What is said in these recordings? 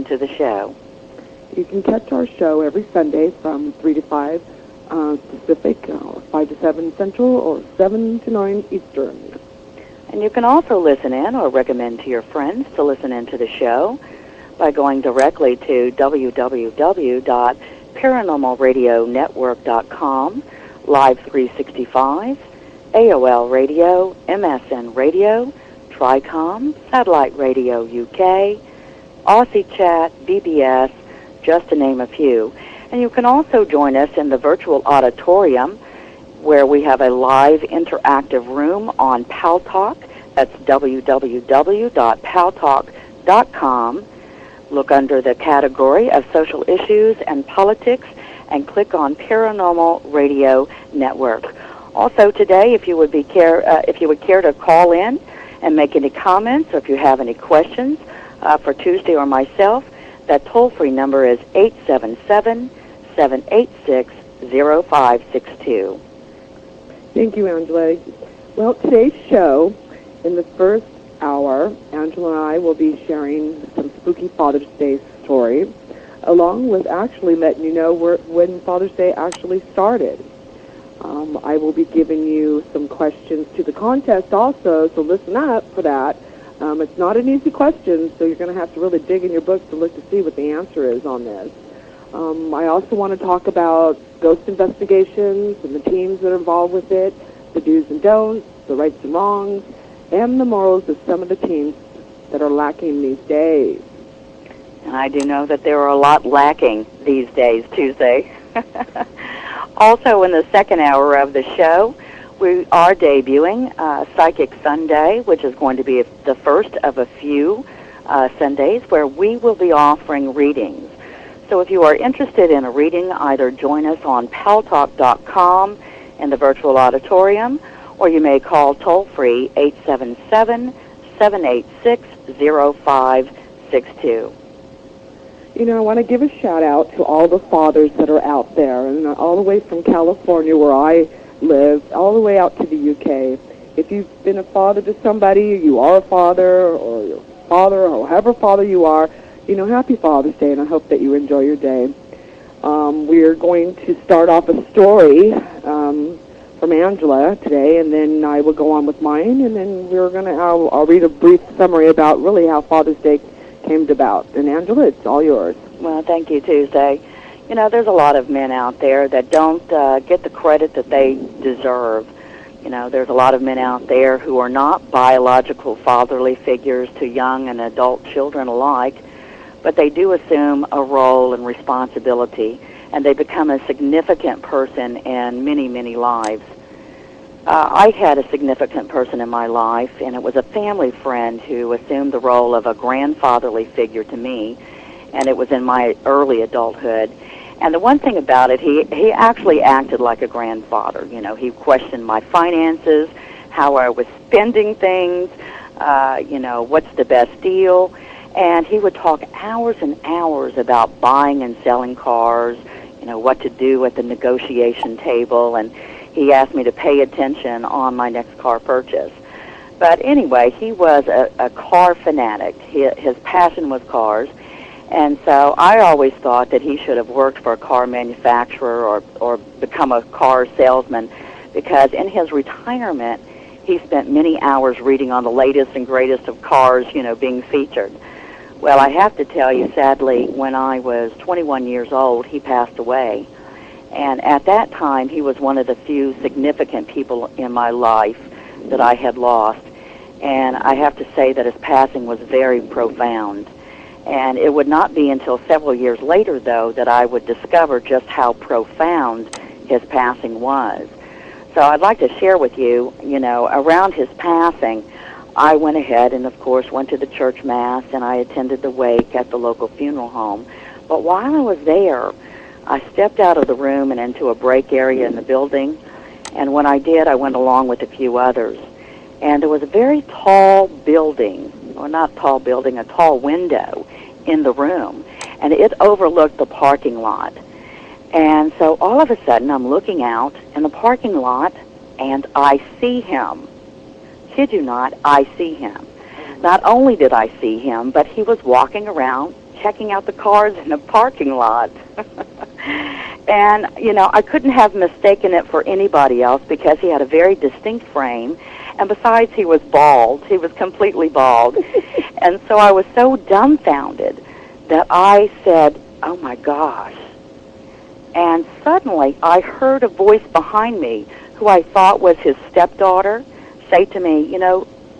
to the show? You can catch our show every Sunday from 3 to 5 Pacific, 5 to 7 Central, or 7 to 9 Eastern. And you can also listen in or recommend to your friends to listen in to the show by going directly to www.paranormalradionetwork.com, Live 365, AOL Radio, MSN Radio, Tricom, Satellite Radio UK, Aussie Chat, BBS, just to name a few. And you can also join us in the virtual auditorium where we have a live interactive room on Paltalk. That's www.paltalk.com. Look under the category of social issues and politics and click on Paranormal Radio Network. Also today, if you would care to call in and make any comments, or if you have any questions for Tuesday or myself, that toll-free number is 877-786-0562. Thank you, Angela. Well, today's show, in the first hour, Angela and I will be sharing some spooky Father's Day story, along with actually letting you know when Father's Day actually started. I will be giving you some questions to the contest also, so listen up for that. It's not an easy question, so you're going to have to really dig in your books to look to see what the answer is on this. I also want to talk about ghost investigations and the teams that are involved with it, the do's and don'ts, the rights and wrongs, and the morals of some of the teams that are lacking these days. And I do know that there are a lot lacking these days, Tuesday. Also, in the second hour of the show, we are debuting Psychic Sunday, which is going to be the first of a few Sundays where we will be offering readings. So if you are interested in a reading, either join us on paltalk.com in the virtual auditorium, or you may call toll-free 877-786-0562. You know, I want to give a shout-out to all the fathers that are out there, and all the way from California, where I live, all the way out to the UK. If you've been a father to somebody, you are a father, or your father, or however father you are, you know, happy Father's Day, and I hope that you enjoy your day. We are going to start off a story from Angela today, and then I will go on with mine, and then I'll read a brief summary about really how Father's Day came about. And Angela, it's all yours. Well, thank you, Tuesday. You know, there's a lot of men out there that don't get the credit that they deserve. You know, there's a lot of men out there who are not biological fatherly figures to young and adult children alike, but they do assume a role and responsibility, and they become a significant person in many, many lives. I had a significant person in my life, and it was a family friend who assumed the role of a grandfatherly figure to me, and it was in my early adulthood. And the one thing about it, he actually acted like a grandfather. You know, he questioned my finances, how I was spending things, you know, what's the best deal. And he would talk hours and hours about buying and selling cars, you know, what to do at the negotiation table, and he asked me to pay attention on my next car purchase. But anyway, he was a car fanatic. His passion was cars. And so I always thought that he should have worked for a car manufacturer or become a car salesman, because in his retirement, he spent many hours reading on the latest and greatest of cars, you know, being featured. Well, I have to tell you, sadly, when I was 21 years old, he passed away. And at that time, he was one of the few significant people in my life that I had lost. And I have to say that his passing was very profound. And it would not be until several years later, though, that I would discover just how profound his passing was. So I'd like to share with you, you know, around his passing, I went ahead and, of course, went to the church mass, and I attended the wake at the local funeral home. But while I was there, I stepped out of the room and into a break area in the building, and when I did, I went along with a few others. And there was a very tall building, or not tall building, a tall window in the room, and it overlooked the parking lot. And so all of a sudden, I'm looking out in the parking lot, and I see him. Kid you not, I see him. Not only did I see him, but he was walking around checking out the cars in a parking lot. And, I couldn't have mistaken it for anybody else because he had a very distinct frame. And besides, he was bald. He was completely bald. And so I was so dumbfounded that I said, "Oh, my gosh." And suddenly I heard a voice behind me who I thought was his stepdaughter say to me,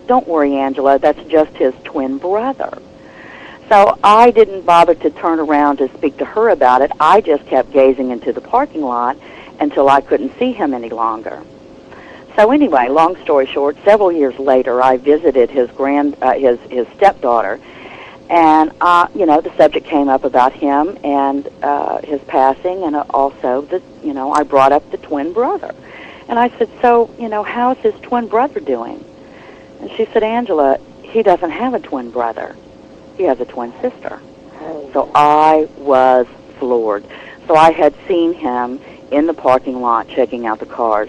"Don't worry, Angela, that's just his twin brother." So I didn't bother to turn around to speak to her about it. I just kept gazing into the parking lot until I couldn't see him any longer. So anyway, long story short, several years later, I visited his stepdaughter, and the subject came up about him and his passing, and also I brought up the twin brother, and I said, "So how's his twin brother doing?" And she said, "Angela, he doesn't have a twin brother. He has a twin sister." So I was floored. So I had seen him in the parking lot checking out the cars.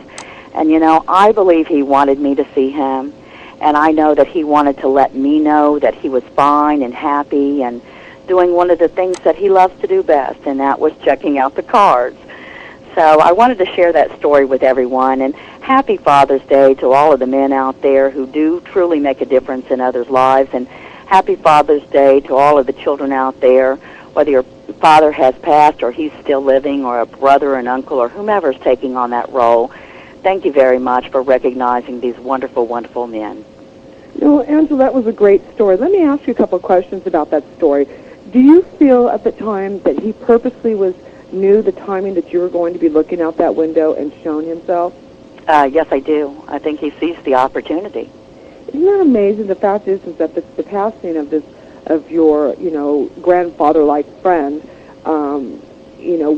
And, I believe he wanted me to see him. And I know that he wanted to let me know that he was fine and happy and doing one of the things that he loves to do best, and that was checking out the cars. So I wanted to share that story with everyone. And happy Father's Day to all of the men out there who do truly make a difference in others' lives. And happy Father's Day to all of the children out there, whether your father has passed or he's still living, or a brother, an uncle, or whomever's taking on that role. Thank you very much for recognizing these wonderful, wonderful men. Angela, that was a great story. Let me ask you a couple of questions about that story. Do you feel at the time that he purposely knew the timing that you were going to be looking out that window and shown himself? Yes, I do. I think he seized the opportunity. Isn't that amazing? The fact is that the passing of your grandfather-like friend,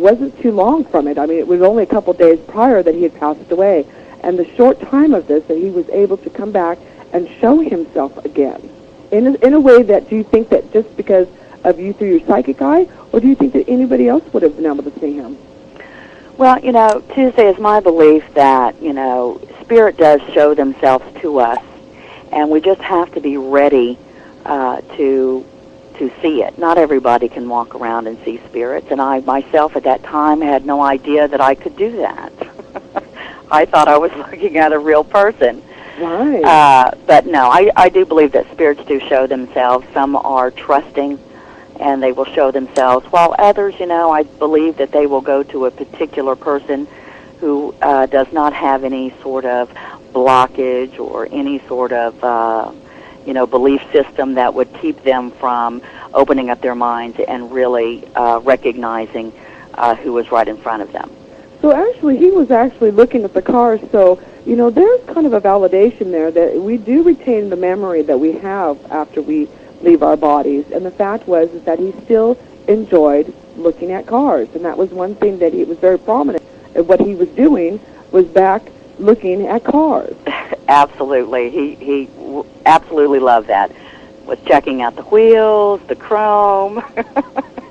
wasn't too long from it. I mean, it was only a couple days prior that he had passed away, and the short time of this that he was able to come back and show himself again. In a way that, do you think that just because of you through your psychic eye, or do you think that anybody else would have been able to see him? Well, Tuesday is my belief that, Spirit does show themselves to us, and we just have to be ready to see it. Not everybody can walk around and see spirits, and I myself at that time had no idea that I could do that. I thought I was looking at a real person. Right. But no, I do believe that spirits do show themselves. Some are trusting, and they will show themselves, while others, I believe that they will go to a particular person who does not have any sort of blockage or any sort of belief system that would keep them from opening up their minds and really recognizing who was right in front of them. So actually, he was actually looking at the cars, so, there's kind of a validation there that we do retain the memory that we have after we leave our bodies, and the fact was is that he still enjoyed looking at cars, and that was one thing that he was very prominent. And what he was doing was back looking at cars. Absolutely. He absolutely loved that. Was checking out the wheels, the chrome.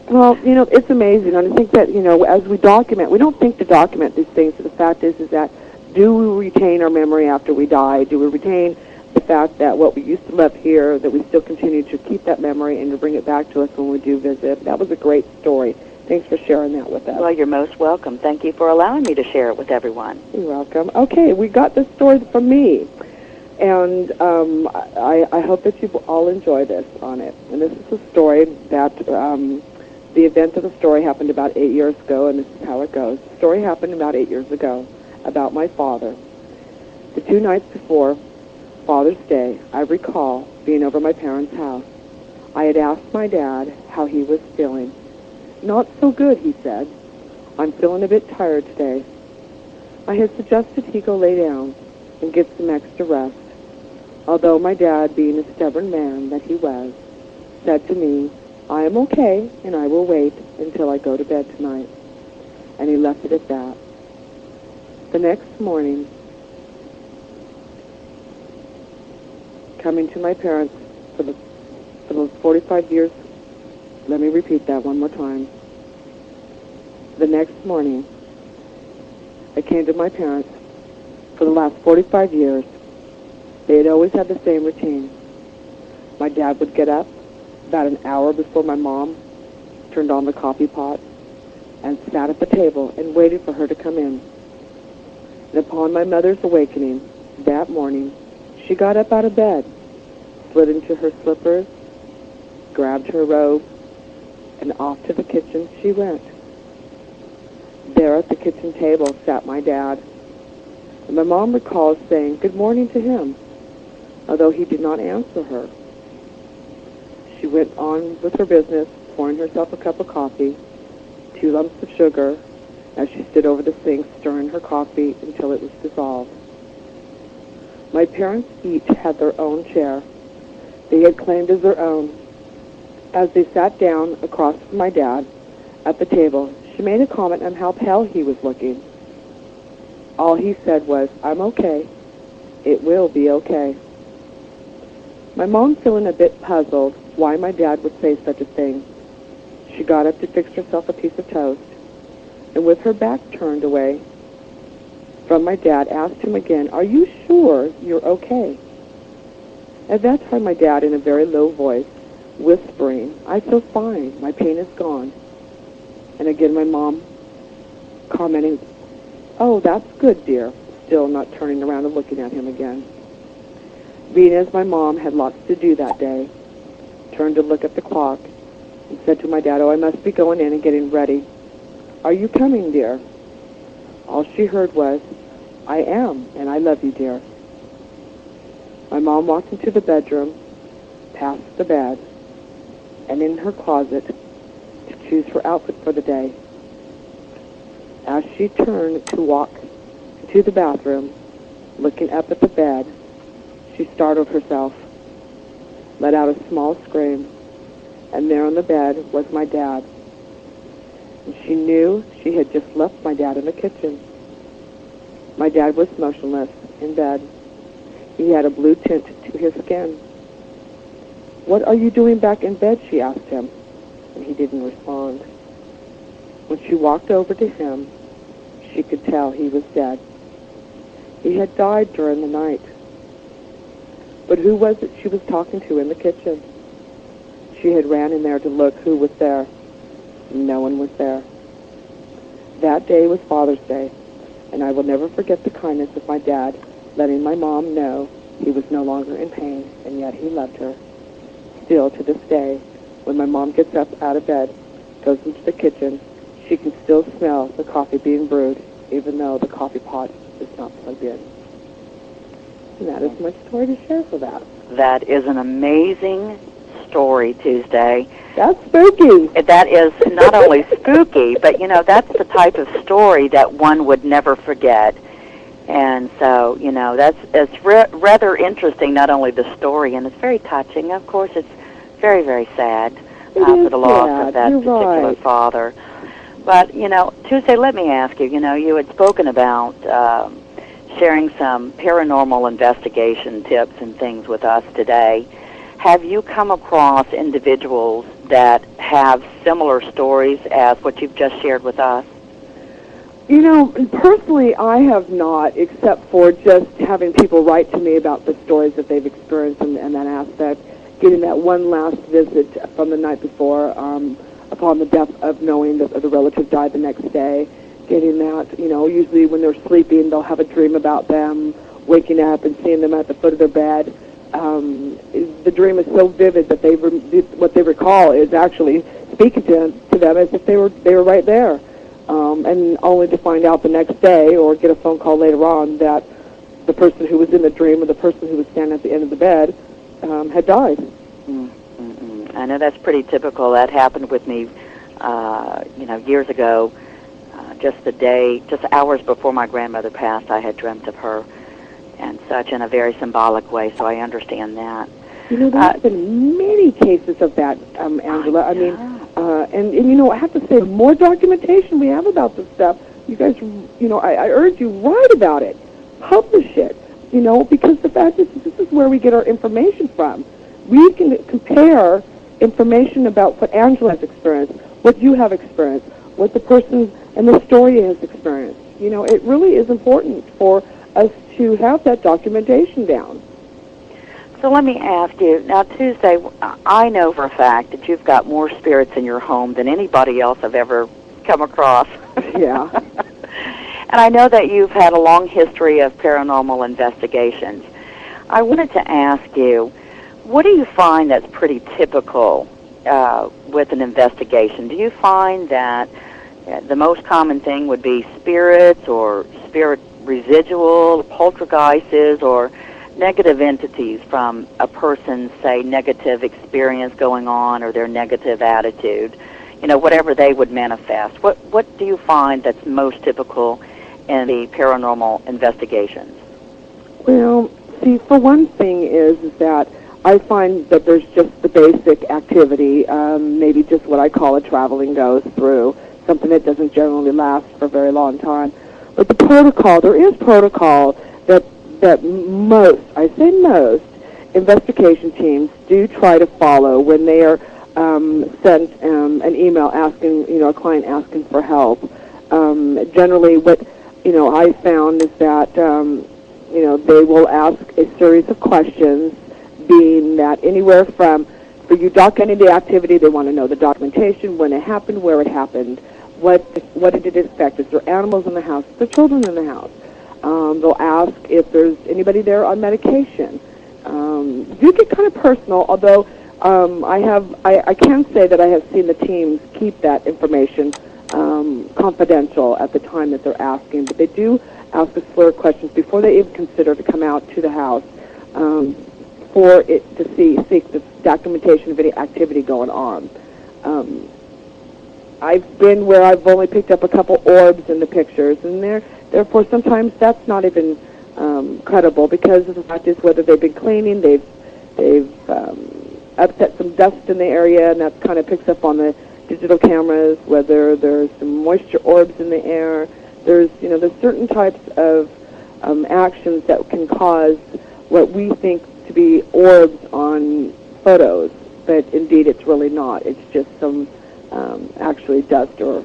Well, it's amazing. And I think that, as we document, we don't think to document these things. So the fact is that do we retain our memory after we die? Do we retain the fact that what we used to love here, that we still continue to keep that memory and to bring it back to us when we do visit? That was a great story. Thanks for sharing that with us. Well, you're most welcome. Thank you for allowing me to share it with everyone. You're welcome. Okay, we got this story from me, and I hope that you all enjoy this on it. And this is a story that the event of the story happened about 8 years ago, and this is how it goes. The story happened about 8 years ago about my father. The 2 nights before Father's Day, I recall being over my parents' house. I had asked my dad how he was feeling. "Not so good," he said. "I'm feeling a bit tired today." I had suggested he go lay down and get some extra rest, although my dad, being a stubborn man that he was, said to me, "I am okay, and I will wait until I go to bed tonight." And he left it at that. The next morning, coming to my parents for those 45 years, let me repeat that one more time. The next morning, I came to my parents. For the last 45 years, they had always had the same routine. My dad would get up about an hour before my mom turned on the coffee pot, and sat at the table and waited for her to come in. And upon my mother's awakening that morning, she got up out of bed, slid into her slippers, grabbed her robe, and off to the kitchen she went. There at the kitchen table sat my dad, and my mom recalls saying good morning to him, although he did not answer her. She went on with her business, pouring herself a cup of coffee, 2 lumps of sugar, as she stood over the sink stirring her coffee until it was dissolved. My parents each had their own chair. They had claimed as their own. As they sat down across from my dad at the table, she made a comment on how pale he was looking. All he said was, "I'm okay. It will be okay." My mom, feeling a bit puzzled why my dad would say such a thing, she got up to fix herself a piece of toast, and with her back turned away from my dad, asked him again, "Are you sure you're okay?" At that time, my dad, in a very low voice, whispering, "I feel fine. My pain is gone." And again, my mom commenting, "Oh, that's good, dear," still not turning around and looking at him again. Being as my mom had lots to do that day, turned to look at the clock and said to my dad, "Oh, I must be going in and getting ready. Are you coming, dear?" All she heard was, "I am, and I love you, dear." My mom walked into the bedroom, past the bed, and in her closet to choose her outfit for the day. As she turned to walk to the bathroom, looking up at the bed, she startled herself, let out a small scream, and there on the bed was my dad. And she knew she had just left my dad in the kitchen. My dad was motionless in bed. He had a blue tint to his skin. "What are you doing back in bed?" she asked him, and he didn't respond. When she walked over to him, she could tell he was dead. He had died during the night. But who was it she was talking to in the kitchen? She had ran in there to look who was there. No one was there. That day was Father's Day, and I will never forget the kindness of my dad letting my mom know he was no longer in pain, and yet he loved her. Still, to this day, when my mom gets up out of bed, goes into the kitchen, she can still smell the coffee being brewed, even though the coffee pot is not plugged in. And that is my story to share for that. That is an amazing story, Tuesday. That's spooky. That is not only spooky, but, that's the type of story that one would never forget. And so, it's rather interesting, not only the story, and it's very touching. Of course, it's very, very sad for the loss of that particular father. But, Tuesday, let me ask you, you had spoken about sharing some paranormal investigation tips and things with us today. Have you come across individuals that have similar stories as what you've just shared with us? Personally, I have not, except for just having people write to me about the stories that they've experienced and that aspect, getting that one last visit from the night before upon the death of knowing that the relative died the next day, getting that, usually when they're sleeping, they'll have a dream about them, waking up and seeing them at the foot of their bed. The dream is so vivid that what they recall is actually speaking to them as if they were right there. And only to find out the next day or get a phone call later on that the person who was in the dream or the person who was standing at the end of the bed had died. Mm-hmm. I know that's pretty typical. That happened with me, years ago. Just hours before my grandmother passed, I had dreamt of her and such in a very symbolic way, so I understand that. There's been many cases of that, Angela. I mean, I have to say, the more documentation we have about this stuff, you guys, I urge you, write about it, publish it, because the fact is this is where we get our information from. We can compare information about what Angela has experienced, what you have experienced, what the person and the story has experienced. It really is important for us to have that documentation down. So let me ask you, now Tuesday, I know for a fact that you've got more spirits in your home than anybody else I've ever come across. Yeah. And I know that you've had a long history of paranormal investigations. I wanted to ask you, what do you find that's pretty typical with an investigation? Do you find that the most common thing would be spirits or spirit residual, poltergeists, or negative entities from a person's, say, negative experience going on or their negative attitude, whatever they would manifest? What do you find that's most typical in the paranormal investigations? Well, see, for one thing is that I find that there's just the basic activity, maybe just what I call a traveling ghost through, something that doesn't generally last for a very long time. But the protocol, there is protocol that most, I say most, investigation teams do try to follow when they are sent an email asking, a client asking for help. Generally, what I found is that they will ask a series of questions, being that anywhere from, for you documenting the activity, they want to know the documentation, when it happened, where it happened, what did it affect, is there animals in the house, is there children in the house. They'll ask if there's anybody there on medication. You get kind of personal, although I can say that I have seen the teams keep that information confidential at the time that they're asking, but they do ask a slew of questions before they even consider to come out to the house for it to seek the documentation of any activity going on. I've been where I've only picked up a couple orbs in the pictures, and therefore sometimes that's not even credible, because the fact is whether they've been cleaning, they've upset some dust in the area, and that kind of picks up on the digital cameras, whether there's some moisture orbs in the air. There's certain types of actions that can cause what we think to be orbs on photos, but indeed it's really not. It's just some actually dust or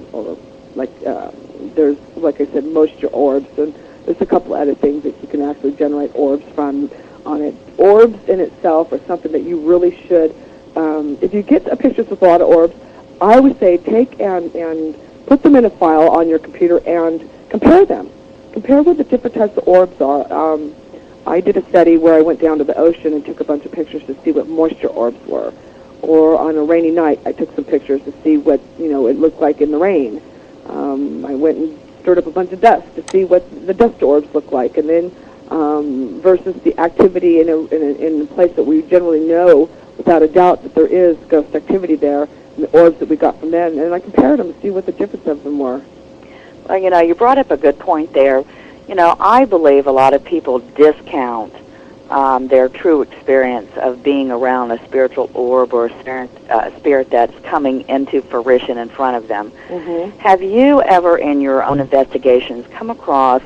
there's, like I said, moisture orbs, and there's a couple other things that you can actually generate orbs from on it. Orbs in itself are something that you really should, if you get pictures with a lot of orbs, I would say take and put them in a file on your computer and compare them. Compare what the different types of orbs are. I did a study where I went down to the ocean and took a bunch of pictures to see what moisture orbs were. Or on a rainy night, I took some pictures to see what it looked like in the rain. I went and stirred up a bunch of dust to see what the dust orbs look like, and then versus the activity in a place that we generally know without a doubt that there is ghost activity there, and the orbs that we got from them, and I compared them to see what the difference of them were. Well, you brought up a good point there. I believe a lot of people discount their true experience of being around a spiritual orb or a spirit that's coming into fruition in front of them. Mm-hmm. Have you ever in your own investigations come across,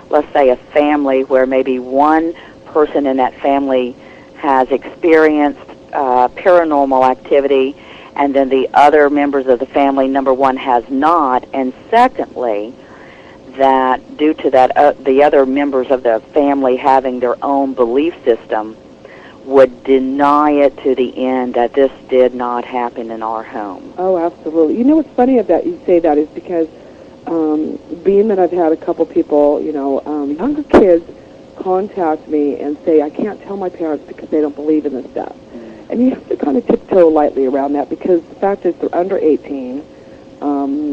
let's say, a family where maybe one person in that family has experienced paranormal activity, and then the other members of the family, number one, has not, and secondly, that due to that the other members of the family having their own belief system would deny it to the end that this did not happen in our home? Oh, absolutely. What's funny about you say that is because being that I've had a couple people, younger kids contact me and say, I can't tell my parents because they don't believe in this stuff. And you have to kind of tiptoe lightly around that, because the fact is they're under 18.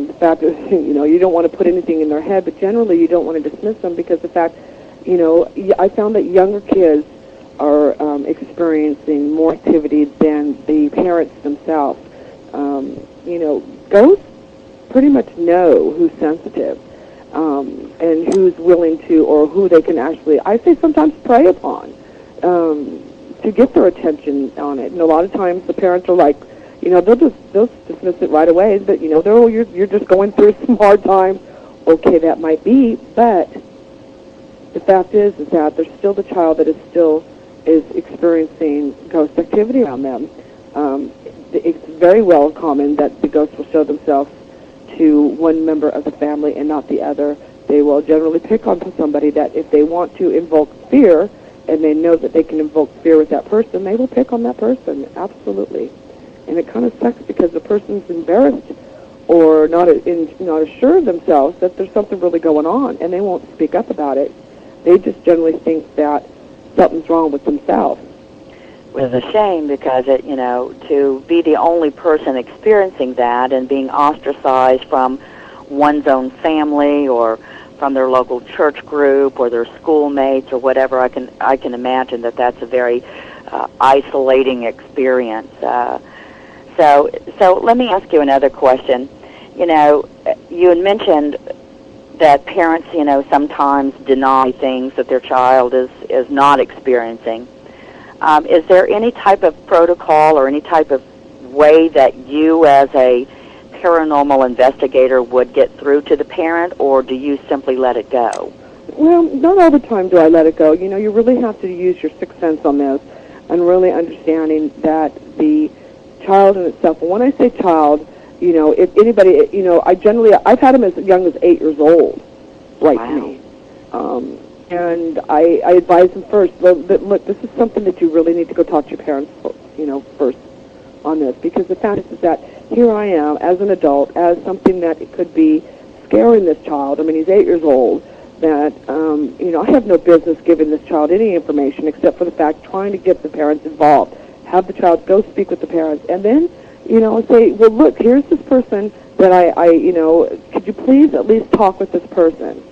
The fact is, you don't want to put anything in their head, but generally you don't want to dismiss them, because the fact, I found that younger kids are experiencing more activity than the parents themselves. Ghosts pretty much know who's sensitive and who's willing to, or who they can actually, I say sometimes prey upon to get their attention on it. And a lot of times the parents are like, they'll dismiss it right away, but you're just going through some hard times. Okay, that might be, but the fact is that there's still the child that is experiencing ghost activity around them. It's very well common that the ghosts will show themselves to one member of the family and not the other. They will generally pick on somebody that if they want to invoke fear, and they know that they can invoke fear with that person, they will pick on that person, absolutely. And it kind of sucks because the person's embarrassed or not assured of themselves that there's something really going on, and they won't speak up about it. They just generally think that something's wrong with themselves. It's a shame because to be the only person experiencing that and being ostracized from one's own family or from their local church group or their schoolmates or whatever, I can imagine that that's a very isolating experience. So let me ask you another question. You had mentioned that parents, sometimes deny things that their child is not experiencing. Is there any type of protocol or any type of way that you as a paranormal investigator would get through to the parent, or do you simply let it go? Well, not all the time do I let it go. You really have to use your sixth sense on this and really understanding that the child in itself, and when I say child, if anybody, I've had them as young as 8 years old write to me. And I advise them first, look, this is something that you really need to go talk to your parents, first on this, because the fact is that here I am as an adult, as something that it could be scaring this child. I mean, he's 8 years old, that, I have no business giving this child any information except for the fact trying to get the parents involved, have the child go speak with the parents, and then, say, well, look, here's this person that could you please at least talk with this person?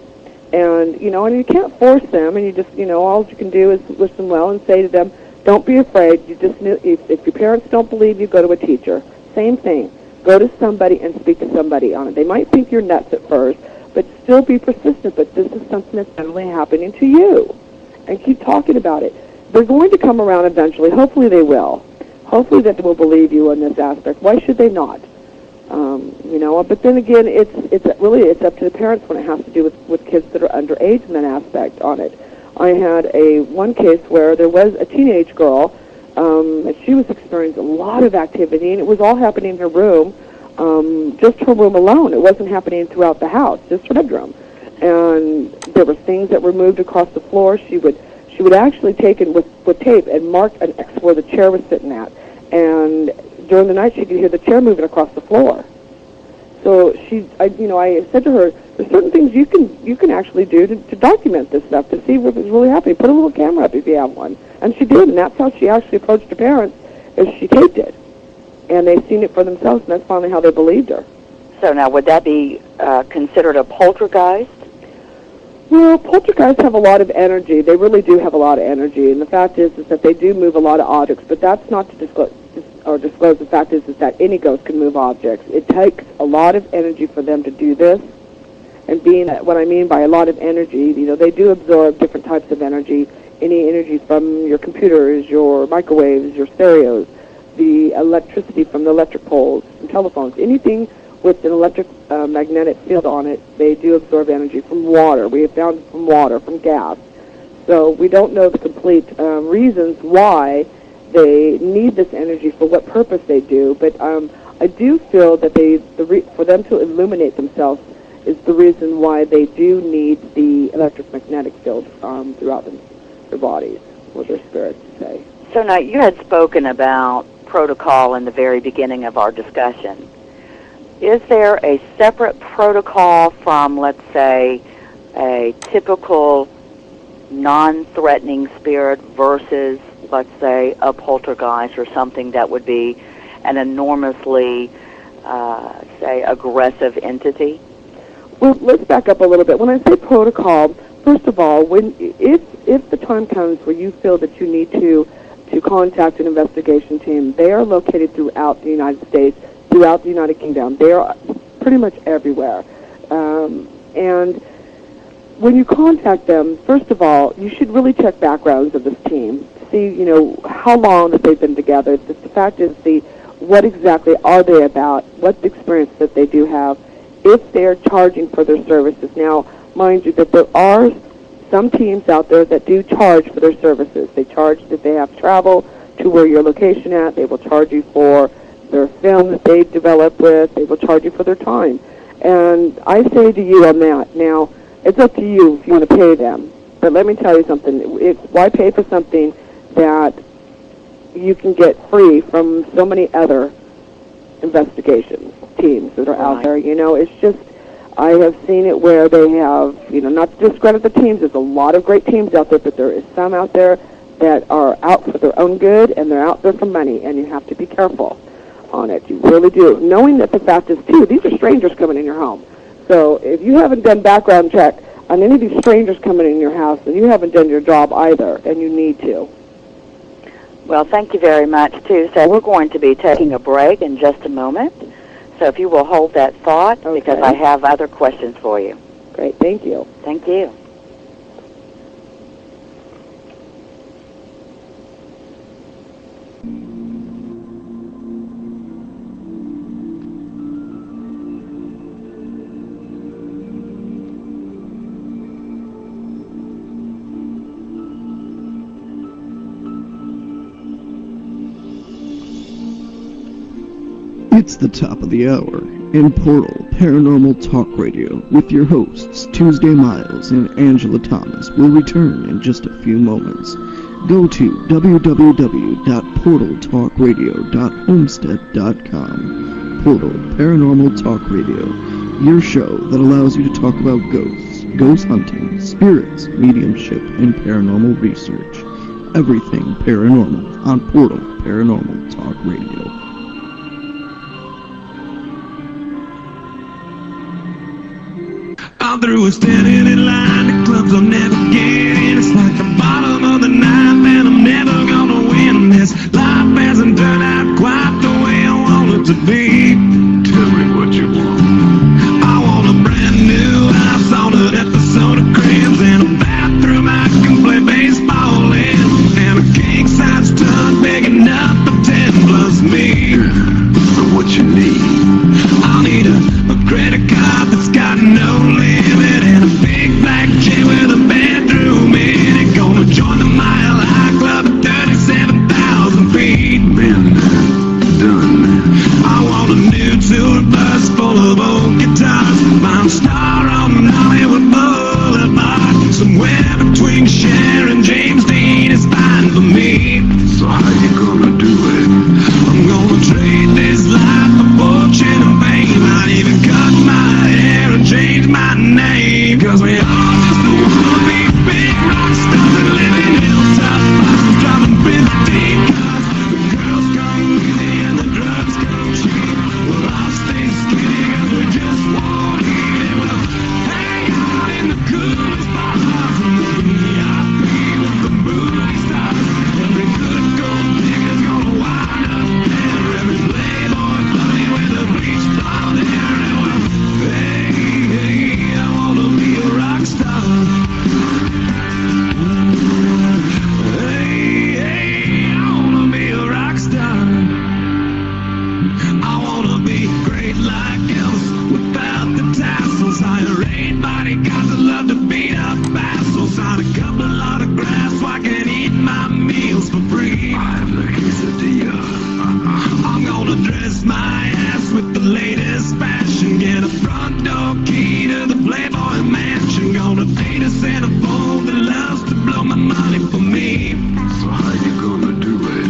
And, and you can't force them, and you just, all you can do is listen well and say to them, don't be afraid. You just, if your parents don't believe you, go to a teacher. Same thing. Go to somebody and speak to somebody on it. They might think you're nuts at first, but still be persistent, but this is something that's generally happening to you. And keep talking about it. They're going to come around eventually. Hopefully they will. Hopefully that they will believe you in this aspect. Why should they not? But then again, it's up to the parents when it has to do with kids that are underage in that aspect on it. I had one case where there was a teenage girl, and she was experiencing a lot of activity, and it was all happening in her room, just her room alone. It wasn't happening throughout the house, just her bedroom. And there were things that were moved across the floor. She would actually take it with tape and mark an X where the chair was sitting at. And during the night, she could hear the chair moving across the floor. So I said to her, there's certain things you can actually do to document this stuff, to see what was really happening. Put a little camera up if you have one. And she did, and that's how she actually approached her parents, is she taped it. And they've seen it for themselves, and that's finally how they believed her. So now, would that be considered a poltergeist? Well, poltergeists have a lot of energy. They really do have a lot of energy, and the fact is that they do move a lot of objects, but that's not to disclose. The fact is that any ghost can move objects. It takes a lot of energy for them to do this, and what I mean by a lot of energy, they do absorb different types of energy, any energy from your computers, your microwaves, your stereos, the electricity from the electric poles and telephones, anything with an electric magnetic field on it, they do absorb energy from water. We have found from water, from gas. So we don't know the complete reasons why they need this energy, for what purpose they do, but I do feel that for them to illuminate themselves is the reason why they do need the electromagnetic field throughout their bodies, or their spirits, say. So now, you had spoken about protocol in the very beginning of our discussion. Is there a separate protocol from, let's say, a typical non-threatening spirit versus, let's say, a poltergeist or something that would be an enormously, say, aggressive entity? Well, let's back up a little bit. When I say protocol, first of all, if the time comes where you feel that you need to contact an investigation team, they are located throughout the United States, throughout the United Kingdom. They are pretty much everywhere. And when you contact them, first of all, you should really check backgrounds of this team. See, how long that they've been together. The fact is, what exactly are they about? What's the experience that they do have? If they're charging for their services. Now, mind you, that there are some teams out there that do charge for their services. They charge that they have travel to where your location at. They will charge you for their film that they develop with. They will charge you for their time. And I say to you on that, now, it's up to you if you want to pay them. But let me tell you something. Why pay for something that you can get free from so many other investigations teams that are out there? You know, it's just, I have seen it where they have, you know, not to discredit the teams. There's a lot of great teams out there, but there is some out there that are out for their own good, and they're out there for money, and you have to be careful on it. You really do. Knowing that the fact is, too, these are strangers coming in your home. So if you haven't done background check on any of these strangers coming in your house, then you haven't done your job either, and you need to. Well, thank you very much, too. So we're going to be taking a break in just a moment. So if you will hold that thought, because I have other questions for you. Great. Thank you. Thank you. It's the top of the hour, and Portal Paranormal Talk Radio with your hosts Tuesday Miles and Angela Thomas will return in just a few moments. Go to www.portaltalkradio.homestead.com. Portal Paranormal Talk Radio, your show that allows you to talk about ghosts, ghost hunting, spirits, mediumship, and paranormal research. Everything paranormal on Portal Paranormal Talk Radio. All through standing in line, the clubs I'll never get in. It's like the bottom of the ninth, and I'm never gonna win this. Life hasn't turned out quite the way I want it to be. Tell me what you want. I want a brand new house on an episode of Cribs, and a bathroom I can play baseball in, and a king-size tub big enough for 10 plus me. So what you need? I'll need a credit card that's got no limit, and a big black chair with a bedroom in it. Gonna join the Mile High Club at 37,000 feet. Been done. I want a new tour bus full of old guitars. Mine star on Hollywood Boulevard. Somewhere between Cher and James Dean is fine for me. So how you gonna do it? I'm gonna trade this life for fortune and fame. I'd even cut my hair and change my name. Cause we all just wanna be big rock stars and live in hilltop houses, driving 15 cars. The girls come easy and the drugs come cheap. Well, I'll stay skinny cause we just won't eat. And we'll hang out in the coolest bars in the VIP with the movie stars. Every good gold digger's gonna wind up there. Every playboy bunny with a bleached blonde hair. And we'll, hey, I wanna be a rock star. Hey, I wanna be a rock star. I wanna be great like Elvis without the tassels. Hire 8 bodyguards that love to beat up assholes. Sign a couple of autographs so I can eat my meals for free. I have the quesadilla. I'm gonna dress my ass with the latest fashion. Get a front door key to the Playboy Mansion. Gonna date a centerfold that loves to blow my money for me. So how you gonna do it?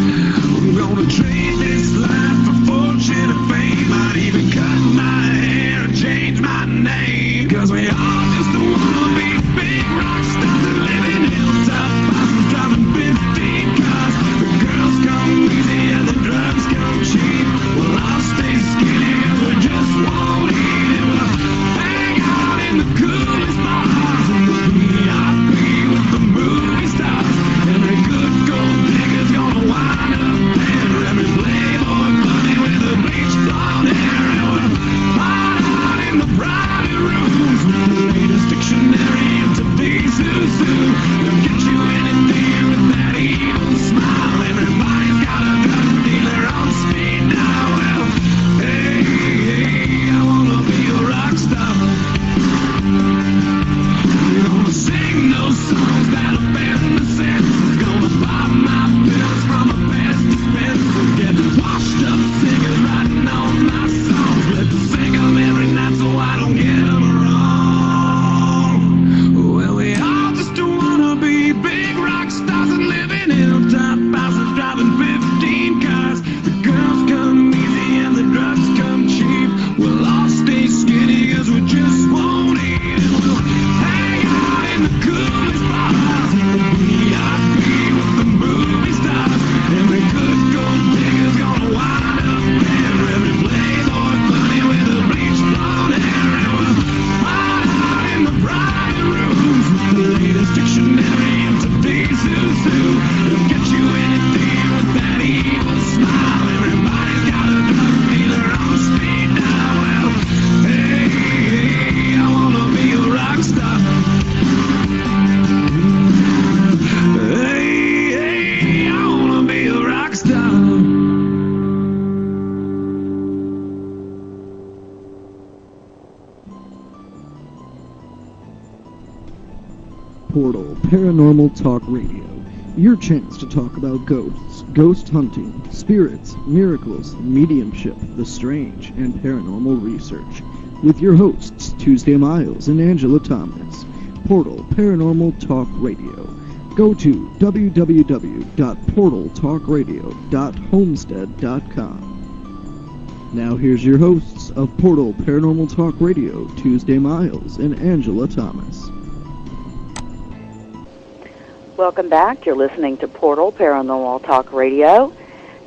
I'm gonna trade this life for fortune and fame. I'd even cut my hair and change my name. Cause we all just wanna be big rock stars and live in hilltop houses, driving 15 cars. The girls come easy and the drugs come cheap. Well, I'll stay skinny cause we just won't eat. And we'll hang out in the coolest bars in the VIP with the movie stars. Every good gold digger's gonna wind up there. Every playboy bunny with a bleached blonde hair. And we'll hide out in the private rooms with the latest dictionary of today's who's who. They'll get you anything with that evil smile. Everybody's got a drug dealer on speed dial. Well, hey, I wanna be a rock star. Gonna sing those songs that offend the senses. Gonna buy my pills from a past dispenser. Get washed up singers writing all my songs. Let them sing them every night so I don't get them wrong. Well, we all just wanna Portal Paranormal Talk Radio. Your chance to talk about ghosts, ghost hunting, spirits, miracles, mediumship, the strange, and paranormal research. With your hosts, Tuesday Miles and Angela Thomas. Portal Paranormal Talk Radio. Go to www.portaltalkradio.homestead.com. Now here's your hosts of Portal Paranormal Talk Radio, Tuesday Miles and Angela Thomas. Welcome back. You're listening to Portal Paranormal Talk Radio,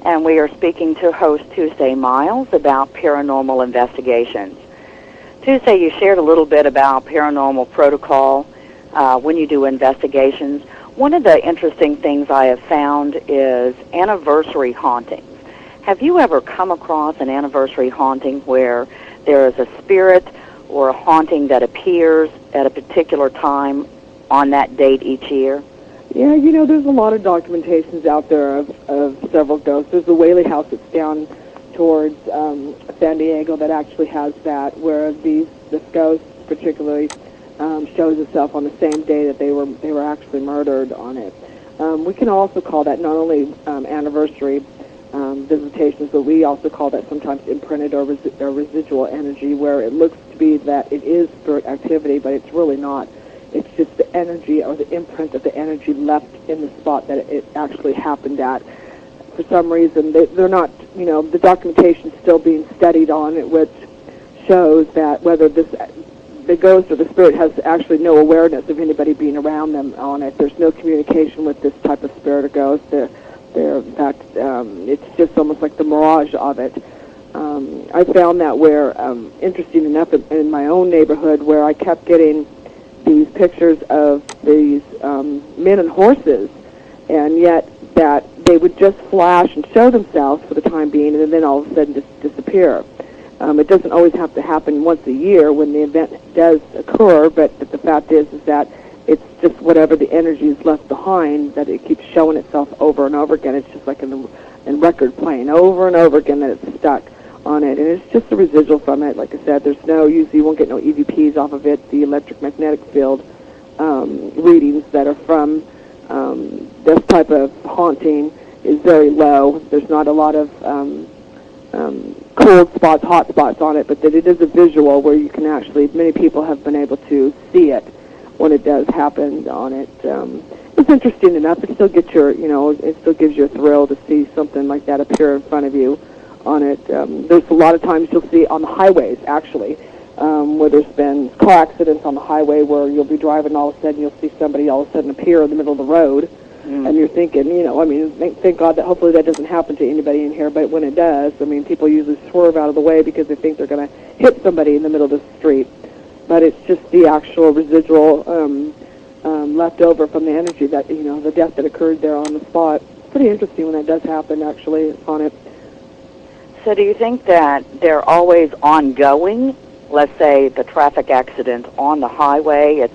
and we are speaking to host Tuesday Miles about paranormal investigations. Tuesday, you shared a little bit about paranormal protocol when you do investigations. One of the interesting things I have found is anniversary hauntings. Have you ever come across an anniversary haunting where there is a spirit or a haunting that appears at a particular time on that date each year? Yeah, there's a lot of documentations out there of several ghosts. There's the Whaley House that's down towards San Diego that actually has that, where this ghost particularly shows itself on the same day that they were actually murdered on it. We can also call that not only anniversary visitations, but we also call that sometimes imprinted or residual energy, where it looks to be that it is spirit activity, but it's really not. It's just the energy or the imprint of the energy left in the spot that it actually happened at. For some reason, they're not, the documentation's still being studied on it, which shows that whether the ghost or the spirit has actually no awareness of anybody being around them on it. There's no communication with this type of spirit or ghost. In fact, it's just almost like the mirage of it. I found that where, interesting enough, in my own neighborhood, where I kept getting these pictures of these men and horses, and yet that they would just flash and show themselves for the time being, and then all of a sudden just disappear. It doesn't always have to happen once a year when the event does occur, but the fact is that it's just whatever the energy is left behind, that it keeps showing itself over and over again. It's just like in record playing over and over again that it's stuck on it, and it's just a residual from it. Like I said, usually you won't get no EVPs off of it. The electric magnetic field readings that are from this type of haunting is very low. There's not a lot of cold spots, hot spots on it, but that it is a visual where you can actually, many people have been able to see it when it does happen on it. It's interesting enough. It still gets it still gives you a thrill to see something like that appear in front of you on it. There's a lot of times you'll see on the highways, actually, where there's been car accidents on the highway where you'll be driving and all of a sudden you'll see somebody all of a sudden appear in the middle of the road. And you're thinking, thank God that hopefully that doesn't happen to anybody in here, but when it does, people usually swerve out of the way because they think they're going to hit somebody in the middle of the street. But it's just the actual residual left over from the energy that, the death that occurred there on the spot. It's pretty interesting when that does happen, actually, on it. So do you think that they're always ongoing? Let's say the traffic accident on the highway,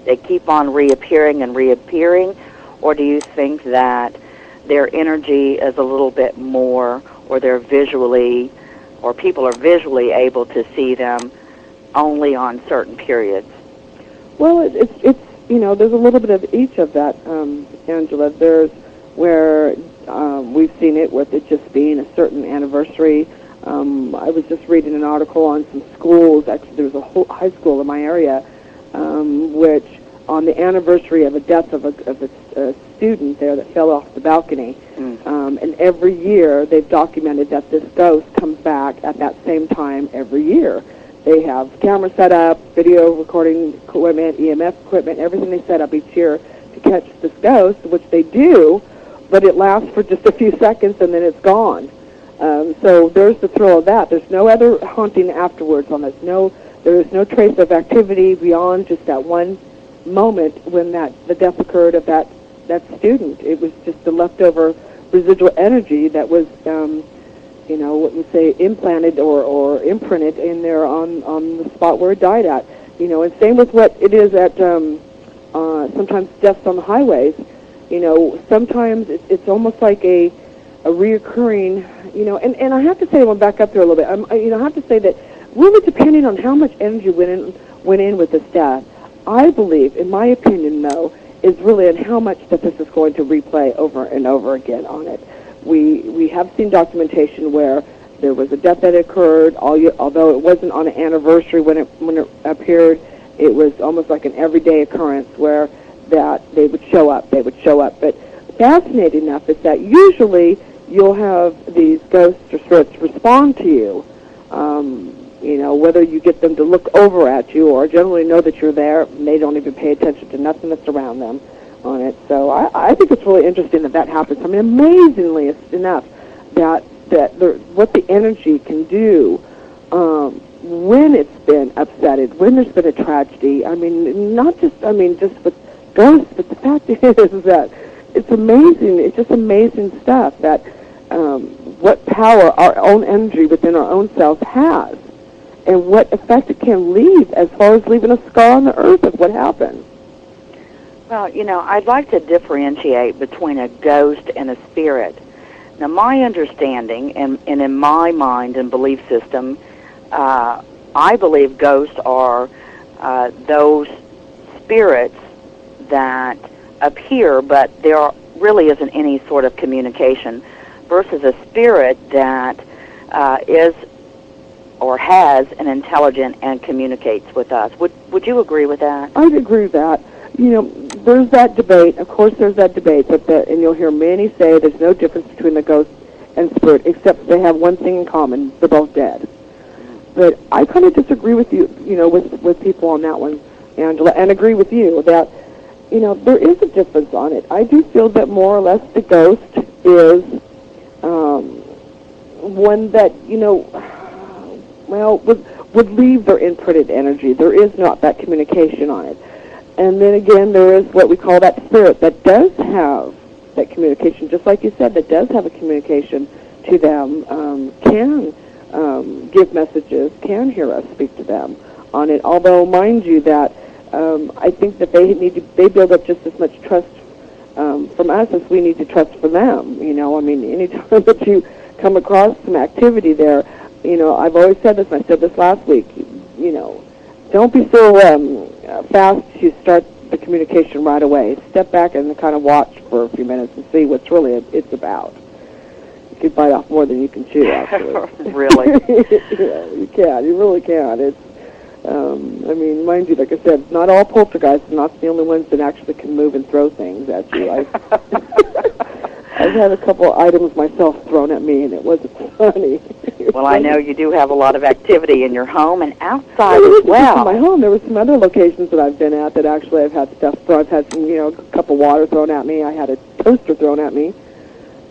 they keep on reappearing and reappearing? Or do you think that their energy is a little bit more, or people are visually able to see them only on certain periods? Well, it's there's a little bit of each of that, Angela. There's where we've seen it with it just being a certain anniversary. I was just reading an article on some schools. Actually, there was a whole high school in my area, which on the anniversary of a death of a student there that fell off the balcony. And every year they've documented that this ghost comes back at that same time every year. They have cameras set up, video recording equipment, EMF equipment, everything they set up each year to catch this ghost, which they do, but it lasts for just a few seconds and then it's gone. So there's the thrill of that. There's no other haunting afterwards on this. There is no trace of activity beyond just that one moment when the death occurred of that student. It was just the leftover residual energy that was, what you say, implanted or imprinted in there on the spot where it died at. And same with what it is at sometimes deaths on the highways. Sometimes it's almost like a reoccurring, and I have to say, I want to back up there a little bit. I have to say that really depending on how much energy went in with this death, I believe, in my opinion, though, is really in how much that this is going to replay over and over again on it. We have seen documentation where there was a death that occurred, although it wasn't on an anniversary when it appeared. It was almost like an everyday occurrence where that they would show up. But fascinating enough is that usually you'll have these ghosts or spirits respond to you. Whether you get them to look over at you or generally know that you're there, and they don't even pay attention to nothing that's around them on it. So I think it's really interesting that happens. I mean, amazingly enough that what the energy can do when it's been upsetted, when there's been a tragedy. I mean, not just with ghosts, but the fact is that it's amazing. It's just amazing stuff that what power our own energy within our own selves has, and what effect it can leave as far as leaving a scar on the earth of what happened. Well, I'd like to differentiate between a ghost and a spirit. Now, my understanding, and in my mind and belief system, I believe ghosts are those spirits that appear, but there really isn't any sort of communication, versus a spirit that is or has an intelligence and communicates with us. Would you agree with that? I'd agree with that. There's that debate. Of course, there's that debate, and you'll hear many say there's no difference between the ghost and spirit, except they have one thing in common: they're both dead. But I kind of disagree with you, with people on that one, Angela, and agree with you that, there is a difference on it. I do feel that more or less the ghost is one that, would leave their imprinted energy. There is not that communication on it. And then again, there is what we call that spirit that does have that communication, just like you said, that does have a communication to them, can give messages, can hear us speak to them on it. Although, mind you, that I think that they build up just as much trust from us as we need to trust from them. Anytime that you come across some activity there, I've always said this, and I said this last week, don't be so fast to start the communication right away. Step back and kind of watch for a few minutes and see what's really it's about. You can bite off more than you can chew, actually. Really? You can. You really can. It's, mind you, like I said, not all poltergeists are not the only ones that actually can move and throw things at you. I've had a couple items myself thrown at me, and it wasn't funny. Well, I know you do have a lot of activity in your home and outside as well. In my home, there were some other locations that I've been at that actually I've had stuff thrown. I've had some, a cup of water thrown at me. I had a toaster thrown at me.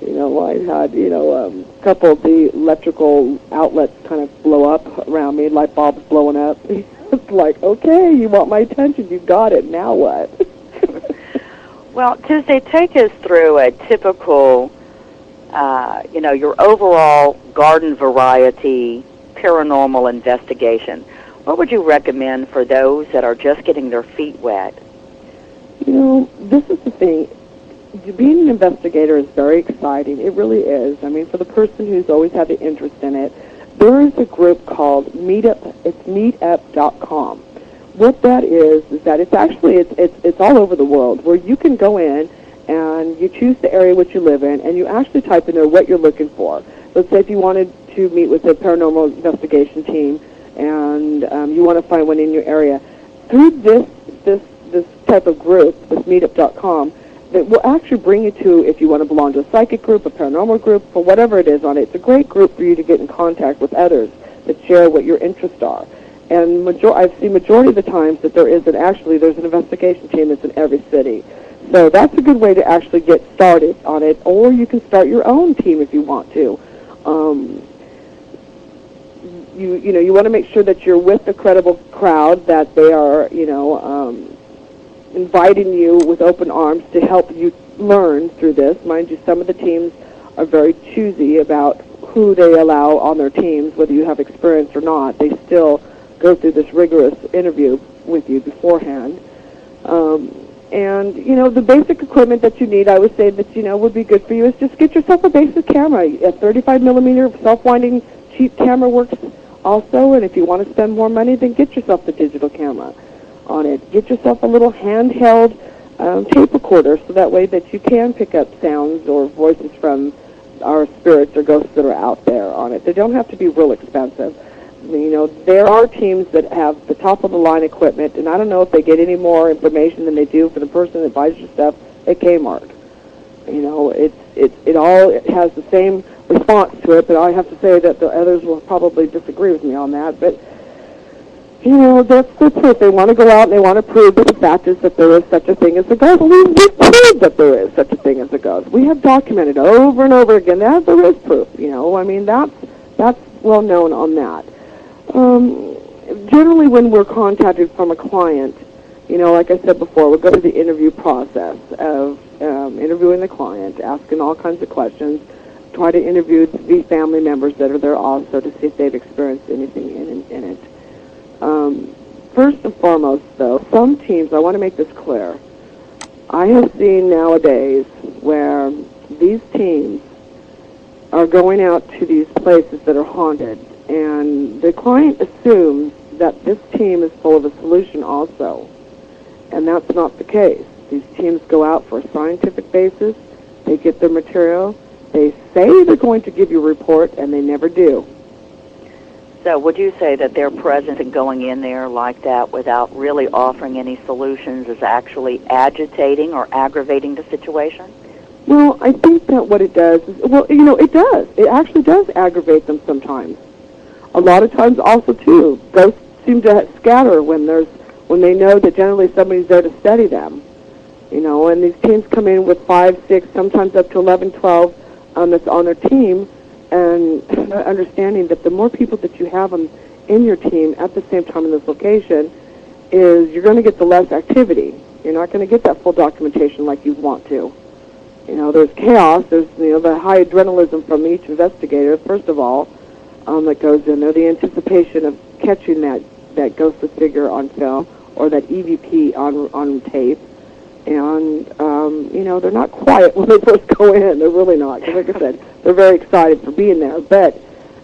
I had, a couple of the electrical outlets kind of blow up around me, light bulbs blowing up. It's like, okay, you want my attention, you got it, now what? Well, Tuesday, take us through a typical, your overall garden variety paranormal investigation. What would you recommend for those that are just getting their feet wet? This is the thing. Being an investigator is very exciting. It really is. For the person who's always had the interest in it, there is a group called Meetup. It's meetup.com. What that is that it's actually it's all over the world, where you can go in and you choose the area which you live in, and you actually type in there what you're looking for. Let's say if you wanted to meet with a paranormal investigation team, and you want to find one in your area, through this type of group, this Meetup.com, that will actually bring you to, if you want to belong to a psychic group, a paranormal group, or whatever it is on it. It's a great group for you to get in contact with others that share what your interests are. And I've seen majority of the times that there's an investigation team that's in every city. So that's a good way to actually get started on it, or you can start your own team if you want to. You want to make sure that you're with a credible crowd, that they are, inviting you with open arms to help you learn through this. Mind you, some of the teams are very choosy about who they allow on their teams, whether you have experience or not. They still go through this rigorous interview with you beforehand. And, the basic equipment that you need, I would say that, would be good for you is just get yourself a basic camera. A 35-millimeter self-winding cheap camera works also, and if you want to spend more money, then get yourself the digital camera on it. Get yourself a little handheld tape recorder, so that way that you can pick up sounds or voices from our spirits or ghosts that are out there on it. They don't have to be real expensive. You know, there are teams that have the top-of-the-line equipment, and I don't know if they get any more information than they do for the person that buys your stuff at Kmart. You know, it has the same response to it, but I have to say that the others will probably disagree with me on that. But, you know, that's the proof. They want to go out and they want to prove that the fact is that there is such a thing as a ghost. We've proved that there is such a thing as a ghost. We have documented over and over again that there is proof. You know, I mean, that's well known on that. Generally, when we're contacted from a client, you know, like I said before, we'll go through the interview process of interviewing the client, asking all kinds of questions, try to interview the family members that are there also to see if they've experienced anything in it. First and foremost, though, some teams, I want to make this clear, I have seen nowadays where these teams are going out to these places that are haunted, and the client assumes that this team is full of a solution also, and that's not the case. These teams go out for a scientific basis, they get their material, they say they're going to give you a report, and they never do. So would you say that their presence and going in there like that without really offering any solutions is actually agitating or aggravating the situation? Well, I think that what it does is, well, you know, it does. It actually does aggravate them sometimes. A lot of times also, too, ghosts seem to scatter when they know that generally somebody's there to study them. You know, and these teams come in with 5, 6, sometimes up to 11, 12 that's on their team, and understanding that the more people that you have in your team at the same time in this location, is you're going to get the less activity. You're not going to get that full documentation like you want to. You know, there's chaos. There's, you know, the high adrenalism from each investigator, first of all, that goes in there. The anticipation of catching that ghostly figure on film or that EVP on tape. And, you know, they're not quiet when they first go in. They're really not. Because, like I said, they're very excited for being there. But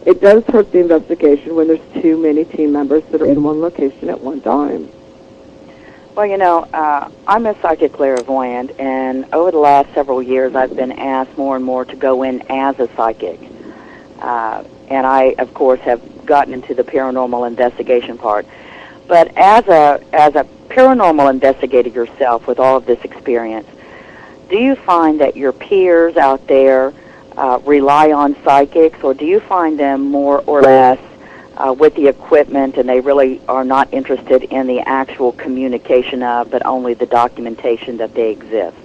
it does hurt the investigation when there's too many team members that are in one location at one time. Well, you know, I'm a psychic clairvoyant, and over the last several years I've been asked more and more to go in as a psychic. And I, of course, have gotten into the paranormal investigation part. But as a paranormal investigator yourself with all of this experience, do you find that your peers out there rely on psychics, or do you find them more or less with the equipment and they really are not interested in the actual communication of, but only the documentation that they exist?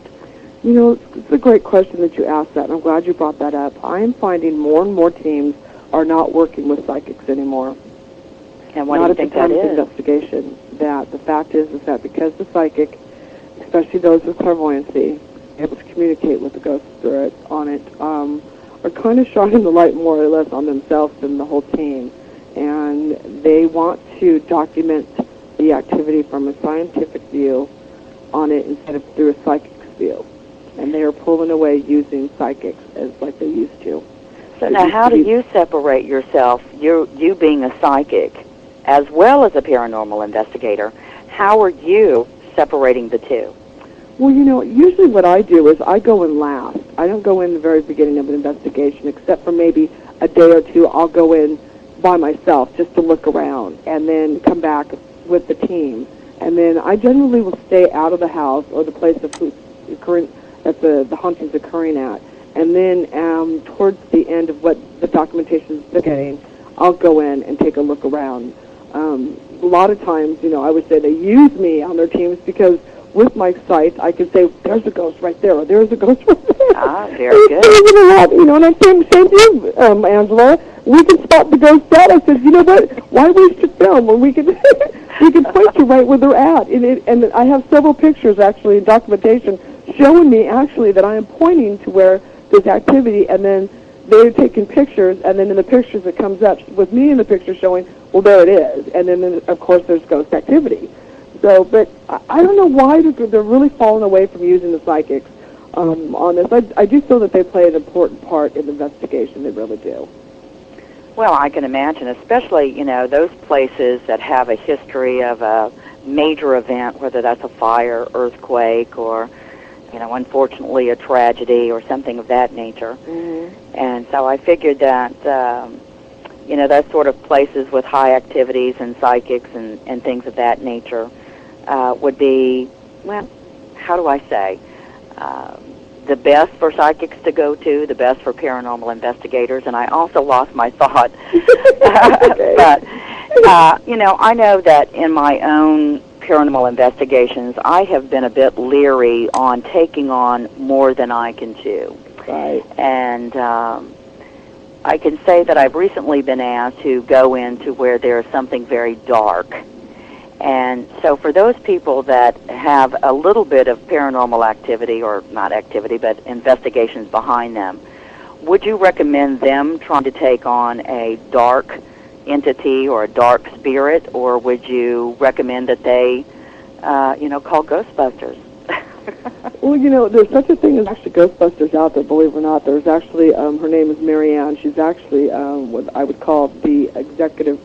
You know, it's a great question that you asked that, and I'm glad you brought that up. I am finding more and more teams are not working with psychics anymore. And what do you think that is? Not at the time of investigation. That the fact is that because the psychic, especially those with clairvoyancy, able to communicate with the ghost spirit on it, are kind of shining the light more or less on themselves than the whole team. And they want to document the activity from a scientific view on it instead of through a psychic's view. And they are pulling away using psychics as like they used to. So now how do you separate yourself, you being a psychic, as well as a paranormal investigator? How are you separating the two? Well, you know, usually what I do is I go in last. I don't go in the very beginning of an investigation, except for maybe a day or two. I'll go in by myself just to look around and then come back with the team. And then I generally will stay out of the house or the place of that the haunting's occurring at. And then towards the end of what the documentation is getting, I'll go in and take a look around. A lot of times, you know, I would say they use me on their teams because with my sight, I can say, there's a ghost right there, or there's a ghost right there. Ah, very good. You know, and I'm saying the same to you, Angela. We can spot the ghost out. I said, you know what? Why waste your film when we can we can point you right where they're at? And I have several pictures, actually, in documentation, showing me, actually, that I am pointing to where there's activity, and then they're taking pictures, and then in the pictures it comes up with me in the picture showing, well, there it is. And then, of course, there's ghost activity. So, but I don't know why they're really falling away from using the psychics on this. I do feel that they play an important part in the investigation. They really do. Well, I can imagine, especially, you know, those places that have a history of major event, whether that's a fire, earthquake, or, unfortunately a tragedy or something of that nature. Mm-hmm. And so I figured that, those sort of places with high activities and psychics and things of that nature would be, well, how do I say, the best for psychics to go to, the best for paranormal investigators. And I also lost my thought. But, I know that in my own paranormal investigations, I have been a bit leery on taking on more than I can chew. Right. And I can say that I've recently been asked to go into where there's something very dark. And so for those people that have a little bit of paranormal activity, or not activity, but investigations behind them, would you recommend them trying to take on a dark entity or a dark spirit, or would you recommend that they, call Ghostbusters? Well, there's such a thing as actually Ghostbusters out there, believe it or not. There's actually, her name is Marianne. She's actually what I would call the executive,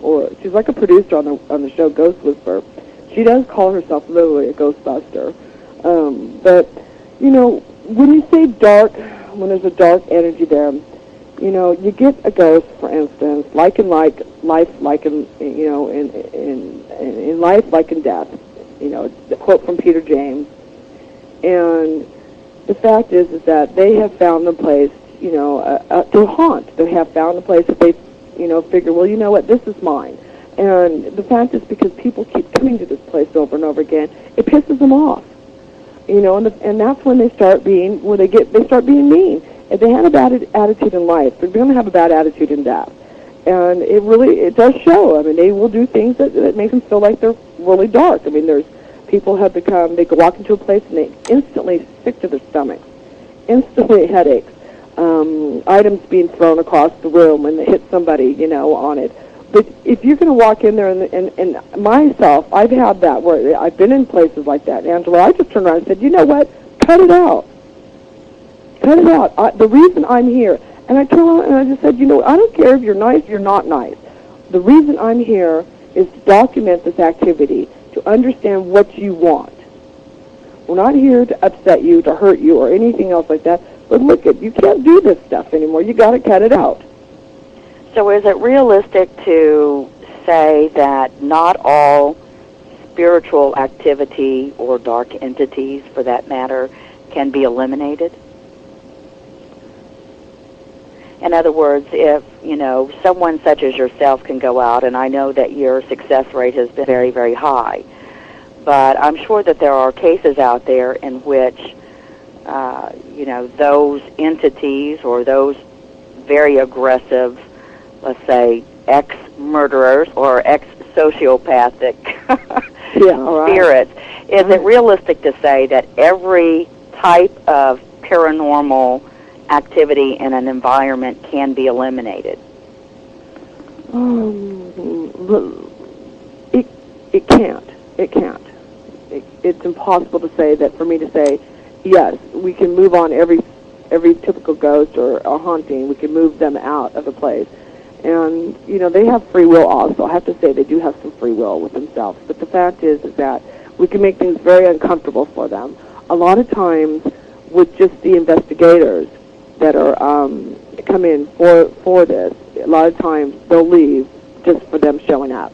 or she's like a producer on the show Ghost Whisperer. She does call herself literally a Ghostbuster. But, when you say dark, when there's a dark energy there, you get a ghost, for instance, like in life, like in, in life, like in death. The quote from Peter James. And the fact is that they have found a place, to haunt. They have found a place that they, figure, well, you know what, this is mine. And the fact is, because people keep coming to this place over and over again, it pisses them off. And that's when they start being, they start being mean. If they had a bad attitude in life, they're going to have a bad attitude in death. And it does show. I mean, they will do things that make them feel like they're really dark. I mean, people have become, they walk into a place and they instantly sick to their stomachs, instantly headaches, items being thrown across the room when they hit somebody, on it. But if you're going to walk in there, and myself, I've had that where I've been in places like that. Angela, I just turned around and said, you know what, cut it out. Cut it out. The reason I'm here, and I turned around and I just said, I don't care if you're nice or you're not nice. The reason I'm here is to document this activity, to understand what you want. We're not here to upset you, to hurt you, or anything else like that. But look, you can't do this stuff anymore. You got to cut it out. So is it realistic to say that not all spiritual activity, or dark entities for that matter, can be eliminated? In other words, if, someone such as yourself can go out, and I know that your success rate has been very, very high, but I'm sure that there are cases out there in which, those entities or those very aggressive, let's say, ex-murderers or ex-sociopathic spirits, is it realistic to say that every type of paranormal activity in an environment can be eliminated? It can't. It can't. It's impossible to say that, for me to say, yes, we can move on every typical ghost or a haunting. We can move them out of the place. And, they have free will also. I have to say they do have some free will with themselves. But the fact is that we can make things very uncomfortable for them. A lot of times with just the investigators that are come in for this, a lot of times they'll leave just for them showing up.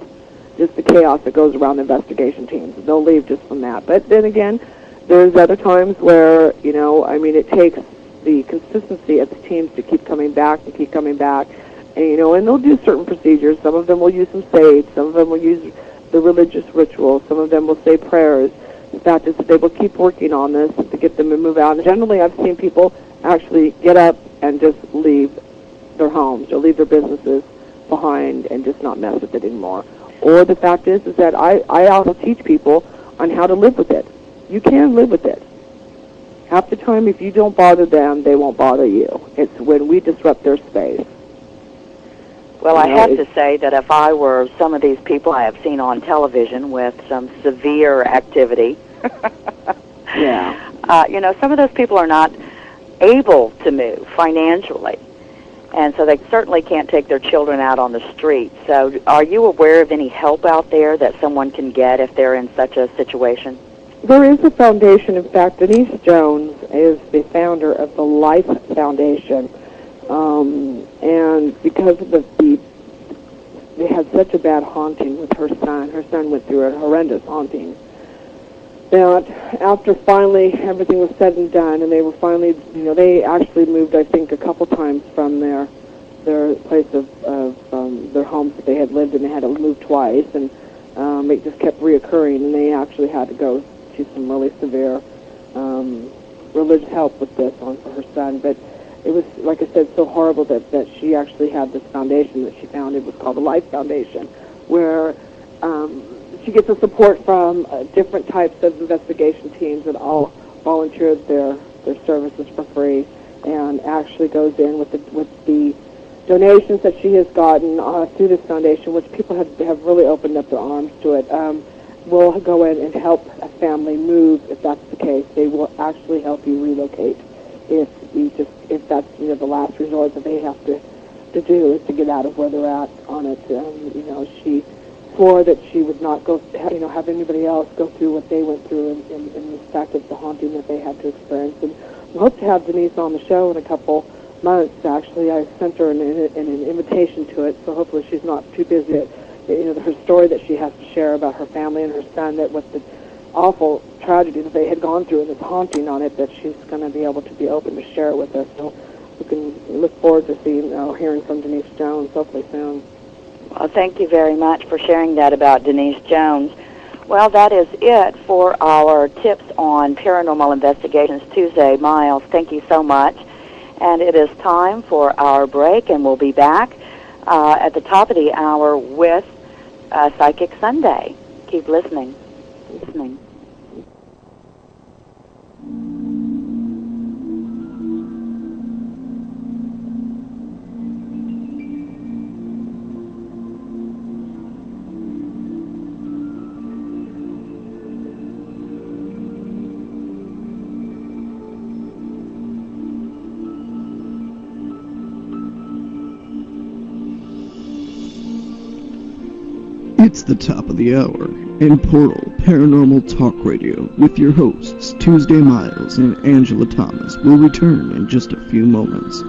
Just the chaos that goes around the investigation teams. They'll leave just from that. But then again, there's other times where, it takes the consistency of the teams to keep coming back and keep coming back. And, and they'll do certain procedures. Some of them will use some sage. Some of them will use the religious rituals. Some of them will say prayers. The fact is that they will keep working on this to get them to move out. And generally, I've seen people actually get up and just leave their homes or leave their businesses behind and just not mess with it anymore. Or the fact is that I also teach people on how to live with it. You can live with it. Half the time, if you don't bother them, they won't bother you. It's when we disrupt their space. Well, I have to say that if I were some of these people I have seen on television with some severe activity, yeah, some of those people are not able to move financially. And so they certainly can't take their children out on the street. So are you aware of any help out there that someone can get if they're in such a situation? There is a foundation. In fact, Denise Jones is the founder of the Life Foundation. And because of they had such a bad haunting with her son went through a horrendous haunting, that after finally everything was said and done, and they were finally, they actually moved, I think, a couple times from their place of their homes that they had lived in. They had to move twice, and it just kept reoccurring, and they actually had to go to some really severe religious help with this for her son. But it was, like I said, so horrible that she actually had this foundation that she founded. It was called the Life Foundation, where she gets the support from different types of investigation teams that all volunteered their services for free, and actually goes in with the donations that she has gotten through this foundation, which people have really opened up their arms to it. Will go in and help a family move if that's the case. They will actually help you relocate if that's the last resort that they have to do is to get out of where they're at on it. She swore that she would not go have anybody else go through what they went through in respect of the haunting that they had to experience. And we hope to have Denise on the show in a couple months. Actually, I sent her an invitation to it, so hopefully she's not too busy. Her story that she has to share about her family and her son, that with the awful tragedy that they had gone through and this haunting on it, that she's going to be able to be open to share it with us. So we can look forward to hearing from Denise Jones hopefully soon. Well, thank you very much for sharing that about Denise Jones. Well, that is it for our tips on paranormal investigations Tuesday. Miles, thank you so much. And it is time for our break, and we'll be back at the top of the hour with Psychic Sunday. Keep listening. It's the top of the hour, and Portal Paranormal Talk Radio with your hosts Tuesday Miles and Angela Thomas will return in just a few moments.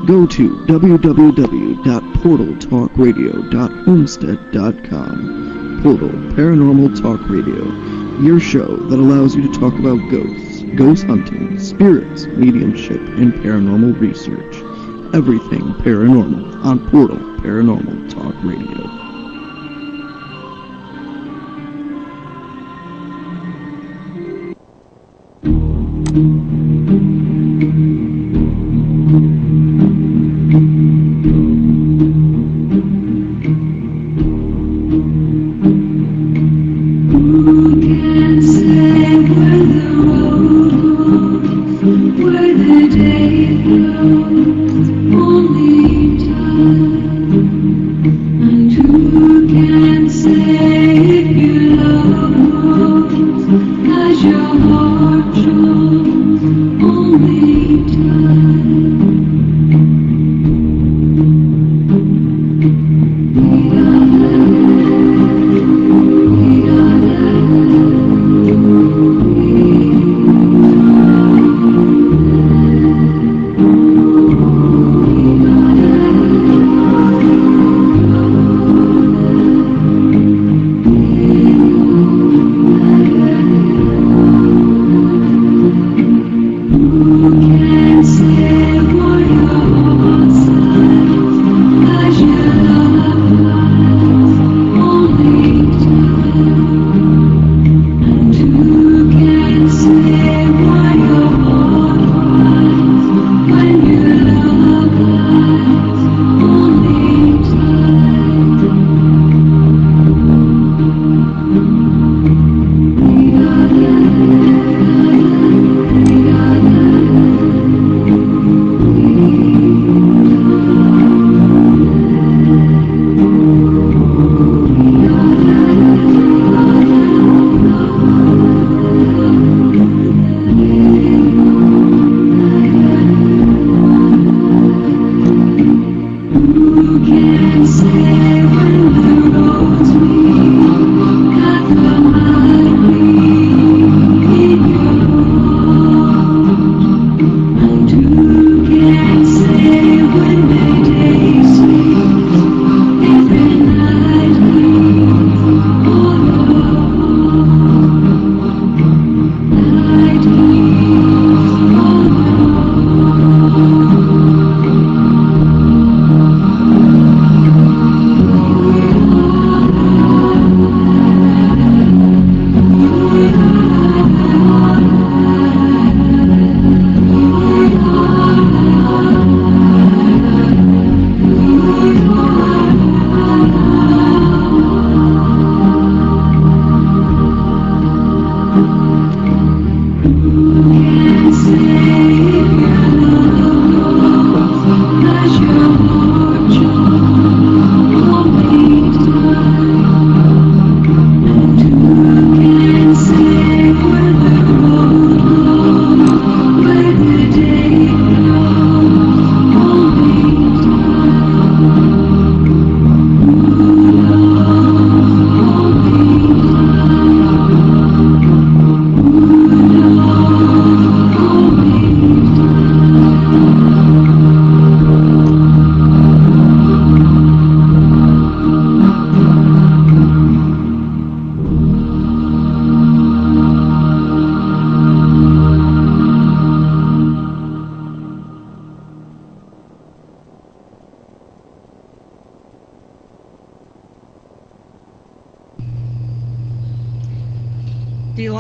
Go to www.portaltalkradio.homestead.com. Portal Paranormal Talk Radio, your show that allows you to talk about ghosts, ghost hunting, spirits, mediumship, and paranormal research. Everything paranormal on Portal Paranormal Talk Radio.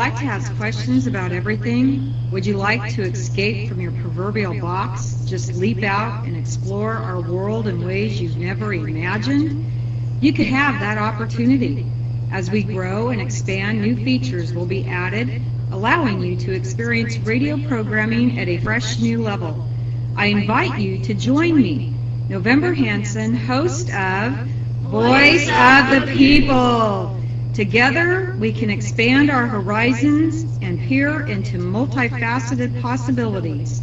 like to ask questions about everything? Would you like to escape from your proverbial box? Just leap out and explore our world in ways you've never imagined? You could have that opportunity. As we grow and expand, new features will be added, allowing you to experience radio programming at a fresh new level. I invite you to join me, November Hanson, host of Voice of the People. Together, we can expand our horizons and peer into multifaceted possibilities.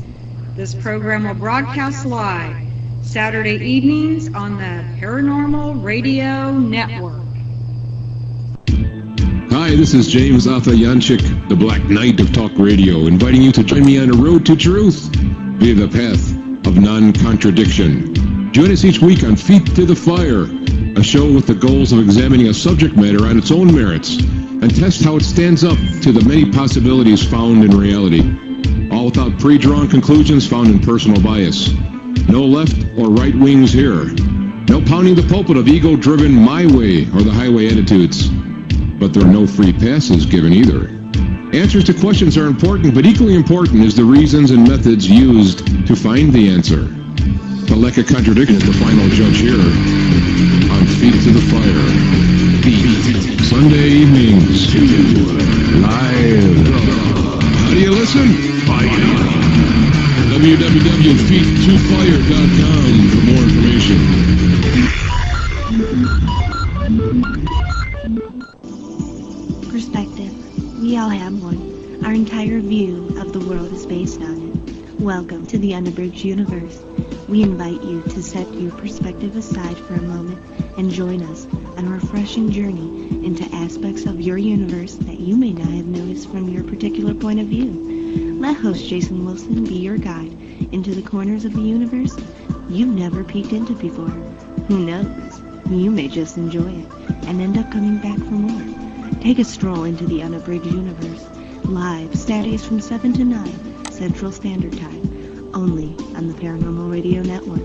This program will broadcast live Saturday evenings on the Paranormal Radio Network. Hi, this is James Arthur Yanchik, the Black Knight of Talk Radio, inviting you to join me on the road to truth via the path of non-contradiction. Join us each week on Feet to the Fire, a show with the goals of examining a subject matter on its own merits and test how it stands up to the many possibilities found in reality, all without pre-drawn conclusions found in personal bias. No left or right wings here. No pounding the pulpit of ego-driven my way or the highway attitudes. But there are no free passes given either. Answers to questions are important, but equally important is the reasons and methods used to find the answer. The lack of contradiction is the final judge here on Feet to the Fire. Sunday evenings, live. How do you listen? www.feet2fire.com for more information. Perspective. We all have one. Our entire view of the world is based on it. Welcome to the Unabridged Universe. We invite you to set your perspective aside for a moment and join us on a refreshing journey into aspects of your universe that you may not have noticed from your particular point of view. Let host Jason Wilson be your guide into the corners of the universe you've never peeked into before. Who knows? You may just enjoy it and end up coming back for more. Take a stroll into the Unabridged Universe, live Saturdays from 7 to 9 Central Standard Time, only on the Paranormal Radio Network.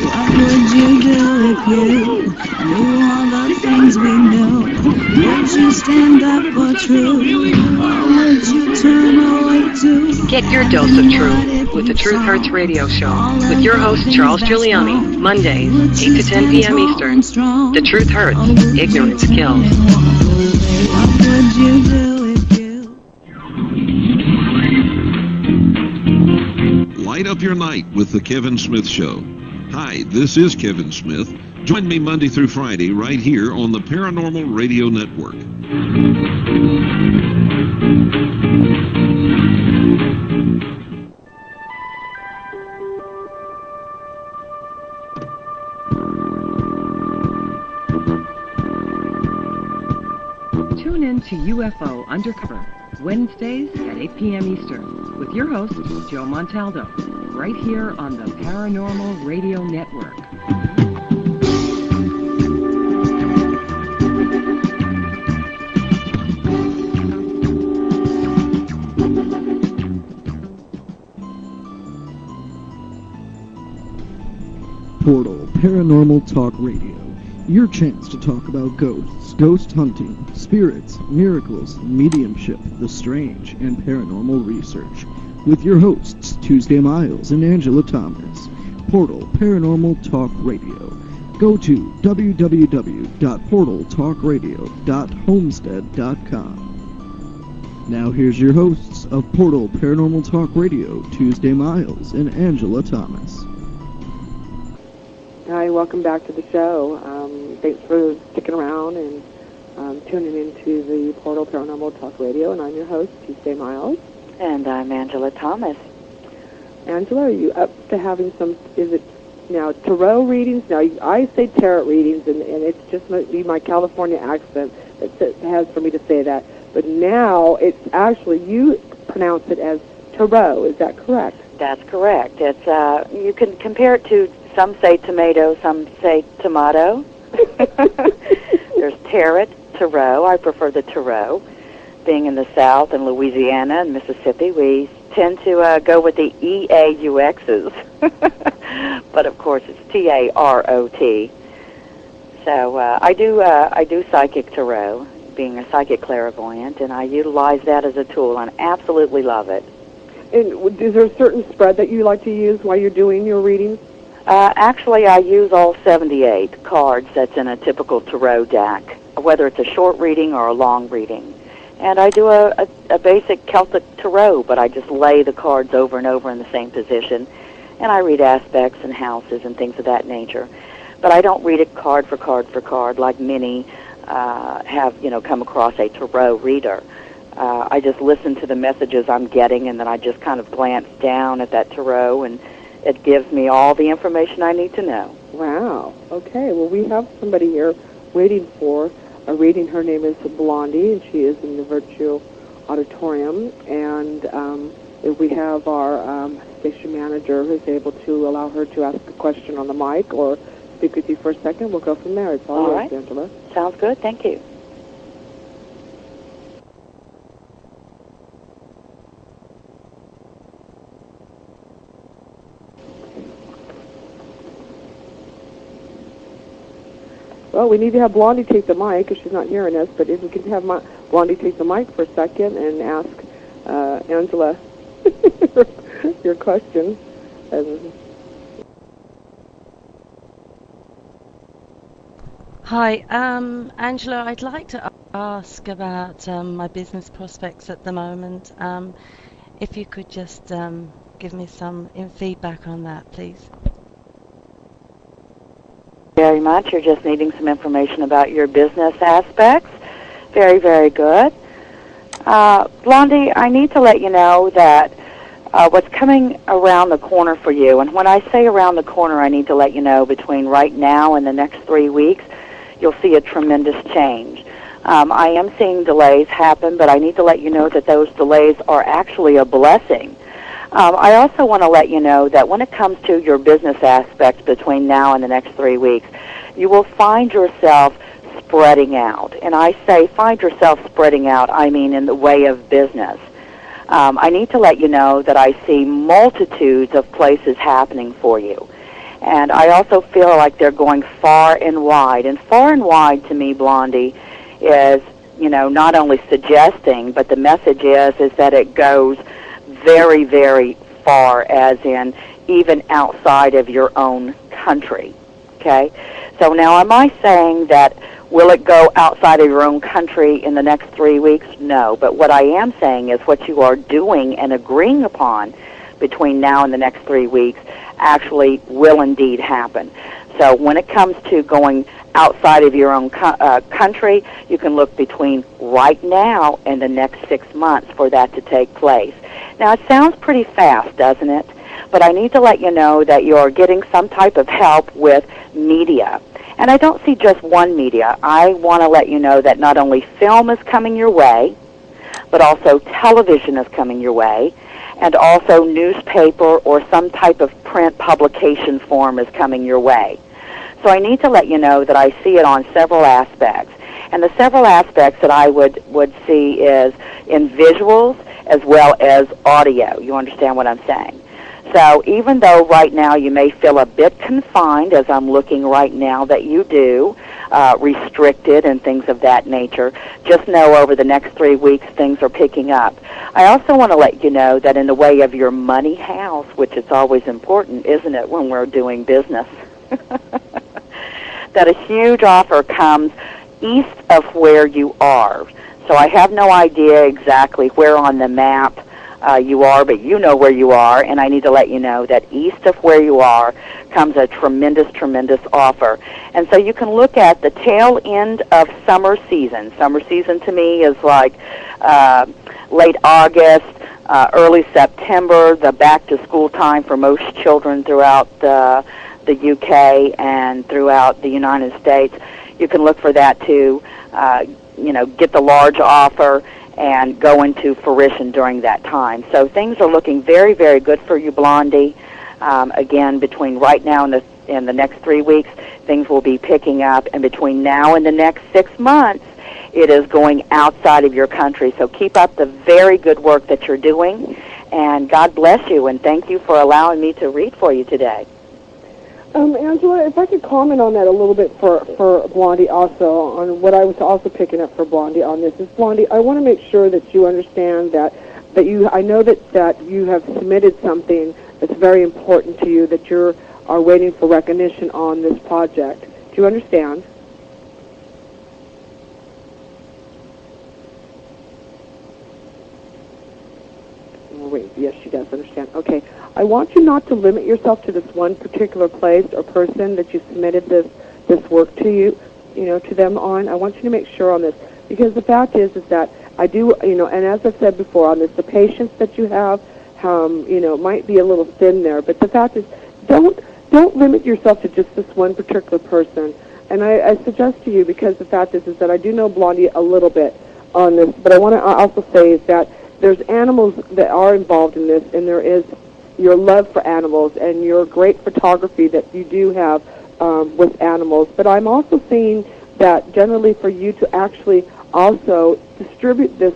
What would you do if you knew all the things we know? Would you stand up for truth, or would you turn away too? Get your dose of truth with the Truth Hurts radio show with your host Charles Giuliani, Mondays, 8 to 10 p.m. Eastern. The Truth Hurts, ignorance kills. What would you do if you... Light up your night with the Kevin Smith Show. Hi, this is Kevin Smith. Join me Monday through Friday right here on the Paranormal Radio Network. Tune in to UFO Undercover, Wednesdays at 8 p.m. Eastern, with your host, Joe Montaldo, right here on the Paranormal Radio Network. Portal Paranormal Talk Radio. Your chance to talk about ghosts, ghost hunting, spirits, miracles, mediumship, the strange, and paranormal research. With your hosts, Tuesday Miles and Angela Thomas. Portal Paranormal Talk Radio. Go to www.portaltalkradio.homestead.com. Now here's your hosts of Portal Paranormal Talk Radio, Tuesday Miles and Angela Thomas. Hi, welcome back to the show. Thanks for sticking around and tuning into the Portal Paranormal Talk Radio, and I'm your host, Tuesday Miles. And I'm Angela Thomas. Angela, are you up to having some, is it now tarot readings? Now, I say tarot readings, and it's just my California accent that has for me to say that. But now it's actually, you pronounce it as tarot. Is that correct? That's correct. It's you can compare it to, some say tomato, some say tomato. There's tarot, tarot. I prefer the tarot. Being in the South and Louisiana and Mississippi, we tend to go with the E-A-U-X's. But, of course, it's T-A-R-O-T. So I do psychic tarot, being a psychic clairvoyant, and I utilize that as a tool, and absolutely love it. And is there a certain spread that you like to use while you're doing your readings? Actually, I use all 78 cards that's in a typical tarot deck, whether it's a short reading or a long reading. And I do a basic Celtic tarot, but I just lay the cards over and over in the same position, and I read aspects and houses and things of that nature. But I don't read it card for card for card like many have, come across a tarot reader. I just listen to the messages I'm getting, and then I just kind of glance down at that tarot, and it gives me all the information I need to know. Wow. Okay. Well, we have somebody here waiting for a reading. Her name is Blondie, and she is in the Virtue Auditorium. And if we have our station manager who's able to allow her to ask a question on the mic or speak with you for a second, we'll go from there. It's all yours, right. Angela. Sounds good. Thank you. Well, we need to have Blondie take the mic because she's not hearing us, but if we can have Blondie take the mic for a second and ask Angela your question. Hi, Angela, I'd like to ask about my business prospects at the moment. If you could just give me some feedback on that, please. Very much. You're just needing some information about your business aspects. Very, very good. Blondie, I need to let you know that what's coming around the corner for you, and when I say around the corner, I need to let you know between right now and the next 3 weeks, you'll see a tremendous change. I am seeing delays happen, but I need to let you know that those delays are actually a blessing. I also want to let you know that when it comes to your business aspects between now and the next 3 weeks, you will find yourself spreading out. And I say find yourself spreading out, I mean in the way of business. I need to let you know that I see multitudes of places happening for you. And I also feel like they're going far and wide. And far and wide to me, Blondie, is, not only suggesting, but the message is that it goes very, very far, as in even outside of your own country, okay? So now am I saying that will it go outside of your own country in the next 3 weeks? No, but what I am saying is what you are doing and agreeing upon between now and the next 3 weeks actually will indeed happen. So when it comes to going outside of your own country, you can look between right now and the next 6 months for that to take place. Now, it sounds pretty fast, doesn't it? But I need to let you know that you're getting some type of help with media. And I don't see just one media. I want to let you know that not only film is coming your way, but also television is coming your way, and also newspaper or some type of print publication form is coming your way. So I need to let you know that I see it on several aspects. And the several aspects that I would see is in visuals as well as audio. You understand what I'm saying? So even though right now you may feel a bit confined, as I'm looking right now that you do, restricted and things of that nature, just know over the next 3 weeks things are picking up. I also want to let you know that in the way of your money house, which is always important, isn't it, when we're doing business, that a huge offer comes east of where you are. So I have no idea exactly where on the map you are, but you know where you are, and I need to let you know that east of where you are comes a tremendous, tremendous offer. And so you can look at the tail end of summer season. Summer season to me is like late August, early September, the back-to-school time for most children throughout the UK and throughout the United States. You can look for that to, get the large offer and go into fruition during that time. So things are looking very, very good for you, Blondie. Again, between right now and the next 3 weeks, things will be picking up. And between now and the next 6 months, it is going outside of your country. So keep up the very good work that you're doing. And God bless you. And thank you for allowing me to read for you today. Angela, if I could comment on that a little bit for Blondie also, on what I was also picking up for Blondie on this is, Blondie, I want to make sure that you understand that you, I know that you have submitted something that's very important to you, that you are waiting for recognition on this project. Do you understand? Wait, yes, she does understand. Okay. I want you not to limit yourself to this one particular place or person that you submitted this work to you, to them on. I want you to make sure on this, because the fact is that I do, and as I've said before on this, the patience that you have, might be a little thin there, but the fact is, don't limit yourself to just this one particular person. And I suggest to you, because the fact is that I do know Blondie a little bit on this, but I want to also say is that there's animals that are involved in this, and there is your love for animals and your great photography that you do have with animals. But I'm also seeing that generally for you to actually also distribute this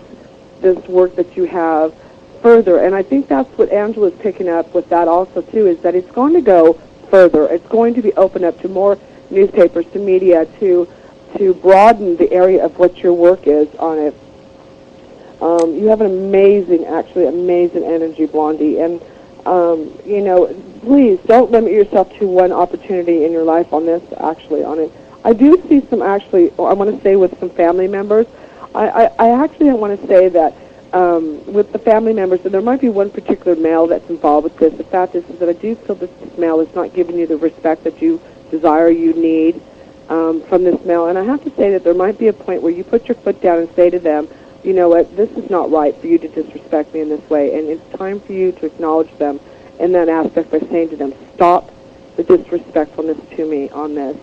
work that you have further. And I think that's what Angela's picking up with that also too, is that it's going to go further. It's going to be opened up to more newspapers, to media, to broaden the area of what your work is on it. You have an amazing energy, Blondie, and please don't limit yourself to one opportunity in your life on this, actually, on it. I do see some, actually, I want to say with some family members, I actually want to say that with the family members, and there might be one particular male that's involved with this. The fact is that I do feel this male is not giving you the respect that you desire, you need from this male. And I have to say that there might be a point where you put your foot down and say to them, you know what, this is not right for you to disrespect me in this way, and it's time for you to acknowledge them in that aspect by saying to them, stop the disrespectfulness to me on this.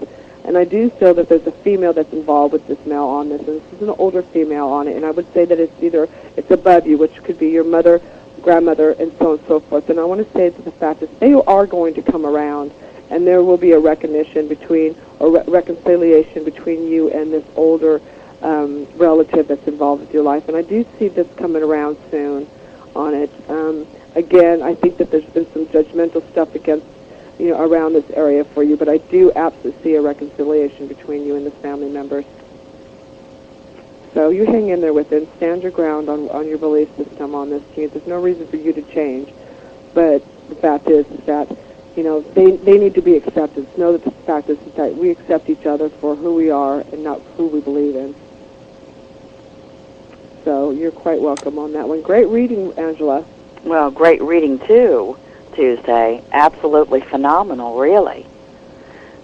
And I do feel that there's a female that's involved with this male on this, and this is an older female on it, and I would say that it's above you, which could be your mother, grandmother, and so on and so forth. And I want to say that the fact that they are going to come around, and there will be a recognition between, or reconciliation between you and this older relative that's involved with your life. And I do see this coming around soon on it. Again, I think that there's been some judgmental stuff against, around this area for you, but I do absolutely see a reconciliation between you and this family members. So you hang in there with it, stand your ground on your belief system on this. There's no reason for you to change, but the fact is that, they need to be accepted. Know that the fact is that we accept each other for who we are and not who we believe in. So you're quite welcome on that one. Great reading, Angela. Well, great reading, too, Tuesday. Absolutely phenomenal, really.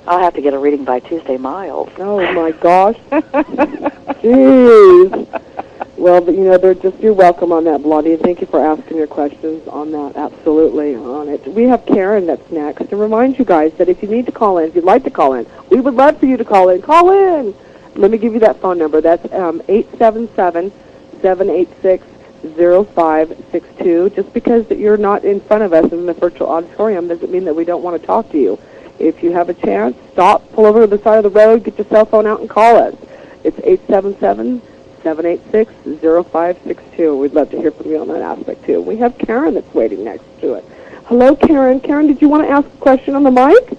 I'll have to get a reading by Tuesday Miles. Oh, my gosh. Jeez. Well, but, you're welcome on that, Blondie, and thank you for asking your questions on that, absolutely, on it. We have Karen that's next. And remind you guys that if you need to call in, if you'd like to call in, we would love for you to call in. Call in! Let me give you that phone number. That's 877-786-0562. Just because that you're not in front of us in the virtual auditorium doesn't mean that we don't want to talk to you. If you have a chance, stop, pull over to the side of the road, get your cell phone out and call us. It's 877-786-0562. We'd love to hear from you on that aspect, too. We have Karen that's waiting next to it. Hello, Karen. Karen, did you want to ask a question on the mic?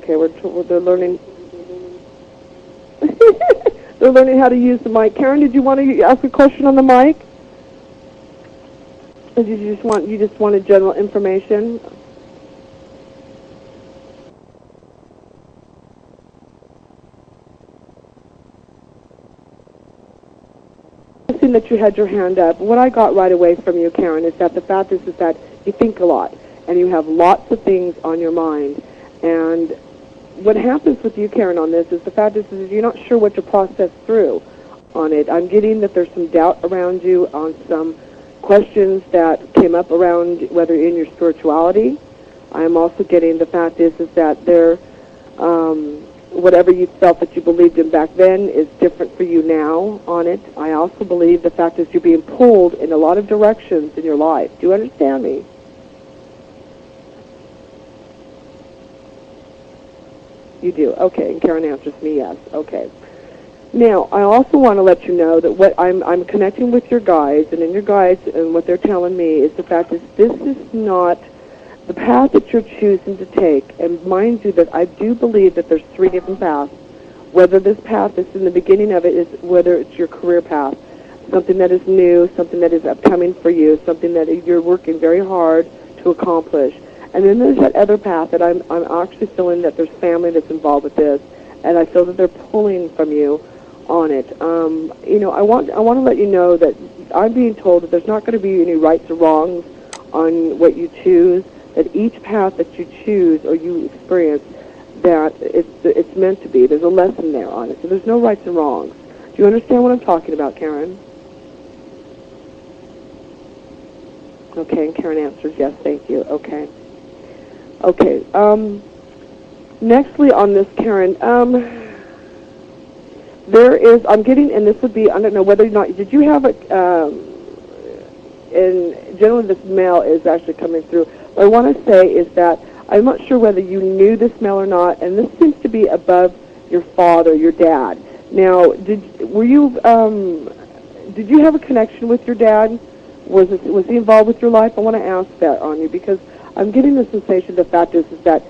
Okay, they're learning. They're learning how to use the mic. Karen, did you want to ask a question on the mic? Or did you just wanted general information? I've seen that you had your hand up. What I got right away from you, Karen, is that the fact is that you think a lot and you have lots of things on your mind. And what happens with you, Karen, on this is the fact is you're not sure what to process through on it. I'm getting that there's some doubt around you on some questions that came up around whether in your spirituality. I'm also getting the fact is that there, whatever you felt that you believed in back then is different for you now on it. I also believe the fact is you're being pulled in a lot of directions in your life. Do you understand me? You do. Okay. And Karen answers me yes. Okay. Now, I also want to let you know that what I'm connecting with your guides, and in your guides, and what they're telling me is the fact is this is not the path that you're choosing to take. And mind you that I do believe that there's 3 different paths. Whether this path is in the beginning of it is whether it's your career path, something that is new, something that is upcoming for you, something that you're working very hard to accomplish. And then there's that other path that I'm actually feeling that there's family that's involved with this, and I feel that they're pulling from you on it. You know, I want to let you know that I'm being told that there's not going to be any rights or wrongs on what you choose, that each path that you choose or you experience, that it's meant to be. There's a lesson there on it. So there's no rights and wrongs. Do you understand what I'm talking about, Karen? Okay, and Karen answers yes, thank you. Okay. Okay. Nextly on this, Karen, there is, I'm getting, and this would be, I don't know whether or not, did you have it, and generally this mail is actually coming through. What I want to say is that I'm not sure whether you knew this mail or not, and this seems to be above your father, your dad. Now, did you have a connection with your dad? Was he involved with your life? I want to ask that on you because I'm getting the sensation, the fact is that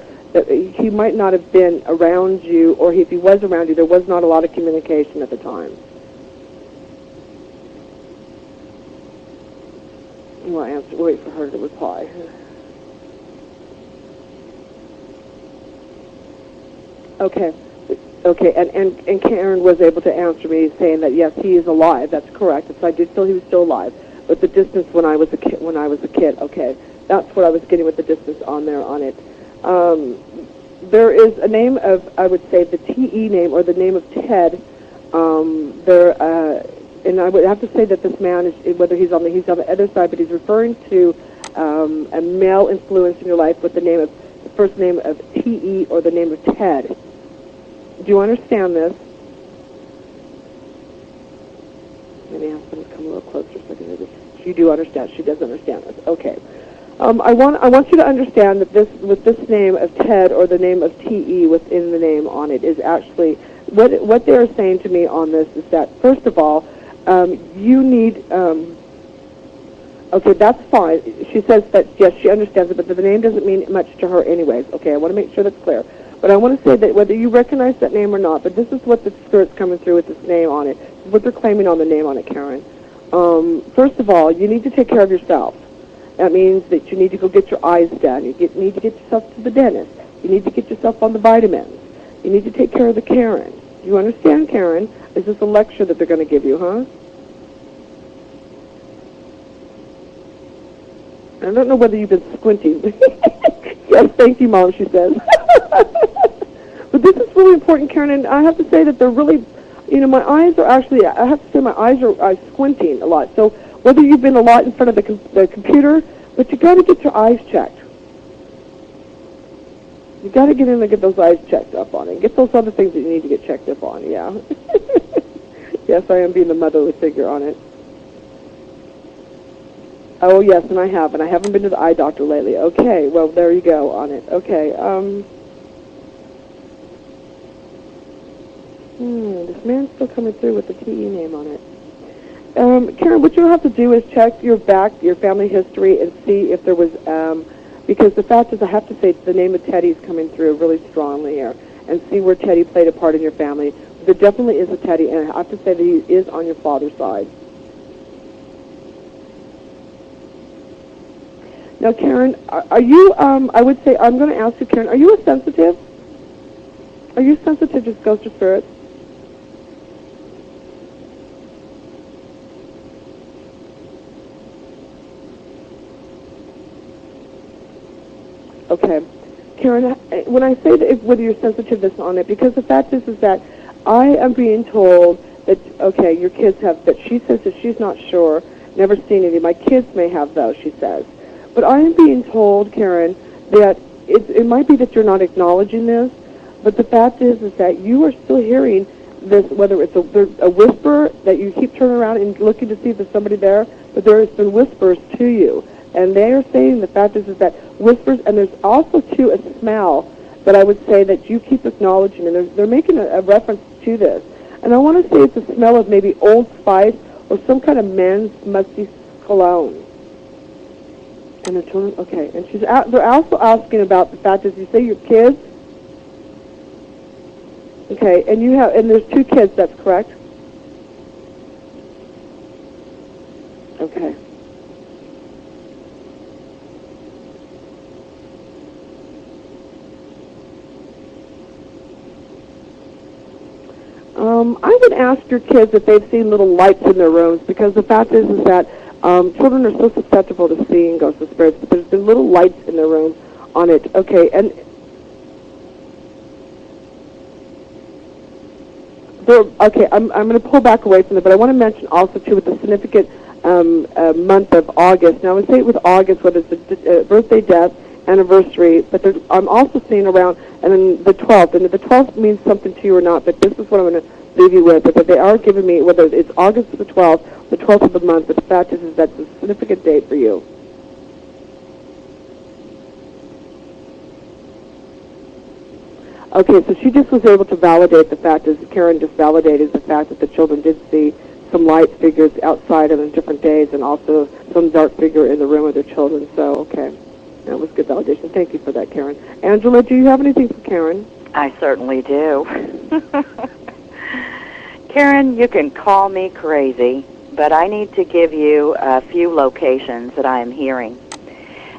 he might not have been around you, or if he was around you, there was not a lot of communication at the time. We'll wait for her to reply. Okay. Okay, and Karen was able to answer me saying that yes, he is alive. That's correct. So I did feel he was still alive, but the distance when I was a kid. Okay, that's what I was getting with the distance on there on it. There is a name of, I would say, the TE name or the name of Ted. And I would have to say that this man is, whether he's on the other side, but he's referring to a male influence in your life with the first name of TE or the name of Ted. Do you understand this? Let me ask them to come a little closer so I can hear this. She do understand. She does understand this. Okay. I want you to understand that this name of Ted or the name of TE within the name on it is actually what they are saying to me on this is that first of all, you need. Okay, that's fine. She says that yes, she understands it, but the name doesn't mean much to her anyways. Okay, I want to make sure that's clear. But I want to say that whether you recognize that name or not, but this is what the Spirit's coming through with this name on it. This is what they're claiming on the name on it, Karen. First of all, you need to take care of yourself. That means that you need to go get your eyes done. You need to get yourself to the dentist. You need to get yourself on the vitamins. You need to take care of the Karen. Do you understand, Karen? Is this a lecture that they're going to give you, huh? I don't know whether you've been squinting. Yes, thank you, Mom, she says. But this is really important, Karen, and I have to say that they're really, my eyes are actually, I have to say my eyes are squinting a lot. So whether you've been a lot in front of the computer, but you got to get your eyes checked. You got to get in and get those eyes checked up on it. Get those other things that you need to get checked up on, yeah. Yes, I am being the motherly figure on it. Oh, yes, and I haven't been to the eye doctor lately. Okay, well, there you go on it. Okay, this man's still coming through with the TE name on it. Karen, what you'll have to do is check your family history, and see if there was, because the fact is I have to say the name of Teddy's coming through really strongly here, and see where Teddy played a part in your family. There definitely is a Teddy, and I have to say that he is on your father's side. Now, Karen, are you, I would say, I'm going to ask you, Karen, are you a sensitive? Are you sensitive to ghosts or spirits? Okay. Karen, when I say that whether you're sensitive this on it, because the fact is that I am being told that, okay, your kids have, but she says that she's not sure, never seen any. My kids may have those, she says. But I am being told, Karen, that it might be that you're not acknowledging this, But the fact is that you are still hearing this, whether it's a whisper that you keep turning around and looking to see if there's somebody there, but there has been whispers to you. And they are saying the fact is that whispers, and there's also, too, a smell that I would say that you keep acknowledging, and they're making a reference to this. And I want to say it's a smell of maybe Old Spice or some kind of men's musty cologne. And the children, okay. And they're also asking about the fact is, you say your kids? Okay, and there's 2 kids, that's correct? Okay. I would ask your kids if they've seen little lights in their rooms, because the fact is that children are so susceptible to seeing ghosts and spirits, but there's been little lights in their rooms on it. Okay, and I'm going to pull back away from it, but I want to mention also, too, with the significant month of August. Now, I would say with August, whether it's a birthday, death, anniversary, but I'm also seeing around, and then the 12th, and if the 12th means something to you or not, but this is what I'm going to leave you with, but they are giving me, whether it's August the 12th of the month, but the fact is that's a significant date for you. Okay, so she just was able to validate the fact, as Karen just validated the fact that the children did see some light figures outside on different days, and also some dark figure in the room of their children. So, okay, that was good validation. Thank you for that, Karen. Angela, do you have anything for Karen? I certainly do. Karen, you can call me crazy, but I need to give you a few locations that I am hearing.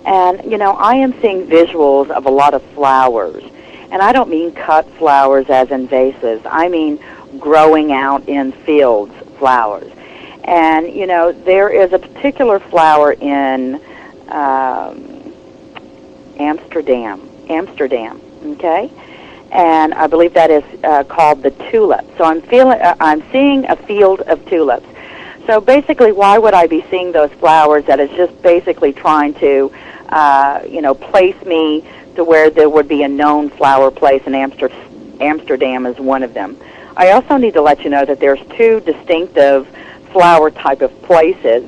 And, I am seeing visuals of a lot of flowers. And I don't mean cut flowers as in vases. I mean growing out in fields flowers. And, there is a particular flower in Amsterdam, okay? And I believe that is called the tulip. So I'm seeing a field of tulips. So basically, why would I be seeing those flowers that is just basically trying to, place me to where there would be a known flower place, and Amsterdam is one of them. I also need to let you know that there's 2 distinctive flower type of places,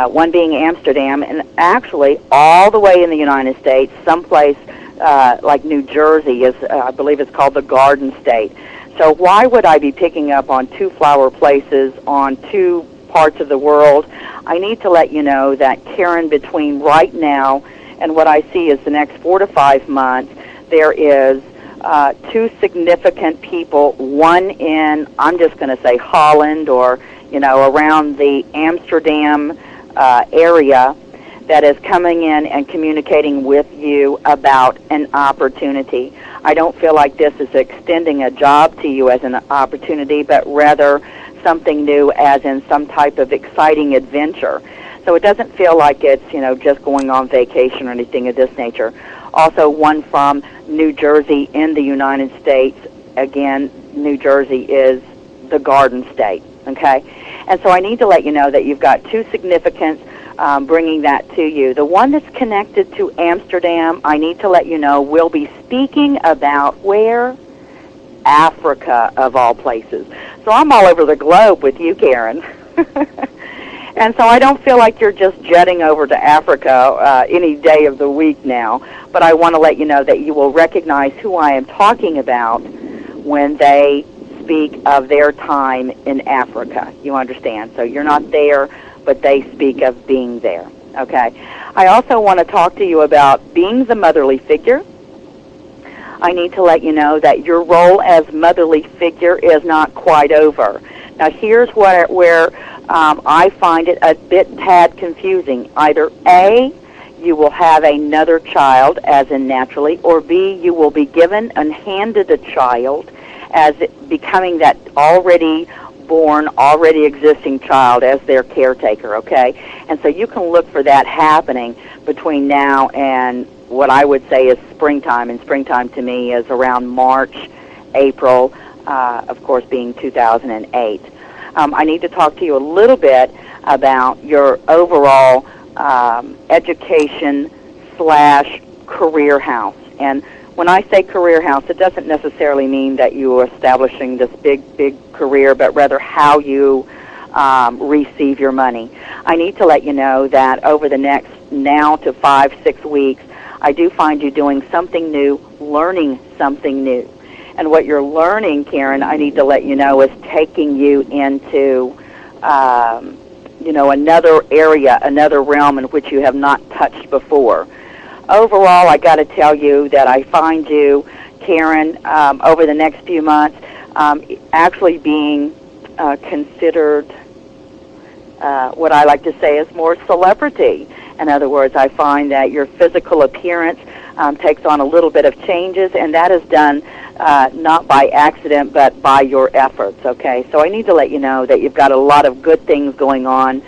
one being Amsterdam, and actually all the way in the United States, someplace like New Jersey is, I believe it's called the Garden State. So why would I be picking up on 2 flower places on 2 parts of the world? I need to let you know that, Karen, between right now and what I see is the next 4 to 5 months, there is 2 significant people, one in, I'm just going to say Holland, or, around the Amsterdam area, that is coming in and communicating with you about an opportunity. I don't feel like this is extending a job to you as an opportunity, but rather something new, as in some type of exciting adventure. So it doesn't feel like it's, just going on vacation or anything of this nature. Also, one from New Jersey in the United States. Again, New Jersey is the Garden State, okay? And so I need to let you know that you've got 2 significance bringing that to you. The one that's connected to Amsterdam, I need to let you know, will be speaking about where? Africa, of all places. So I'm all over the globe with you, Karen. And so I don't feel like you're just jetting over to Africa any day of the week now, but I want to let you know that you will recognize who I am talking about when they speak of their time in Africa. You understand? So you're not there, but they speak of being there, okay? I also want to talk to you about being the motherly figure. I need to let you know that your role as motherly figure is not quite over. Now, here's where I find it a bit tad confusing. Either A, you will have another child, as in naturally, or B, you will be given and handed a child as becoming that already born, already existing child as their caretaker, okay? And so you can look for that happening between now and what I would say is springtime, and springtime to me is around March, April, of course being 2008. I need to talk to you a little bit about your overall education/career house. And when I say career house, it doesn't necessarily mean that you are establishing this big career, but rather how you receive your money. I need to let you know that over the next now to 5-6 weeks, I do find you doing something new, learning something new. And what you're learning, Karen, I need to let you know, is taking you into, another area, another realm in which you have not touched before. Overall, I got to tell you that I find you, Karen, over the next few months, actually being considered what I like to say is more celebrity. In other words, I find that your physical appearance takes on a little bit of changes, and that is done not by accident, but by your efforts, okay? So I need to let you know that you've got a lot of good things going on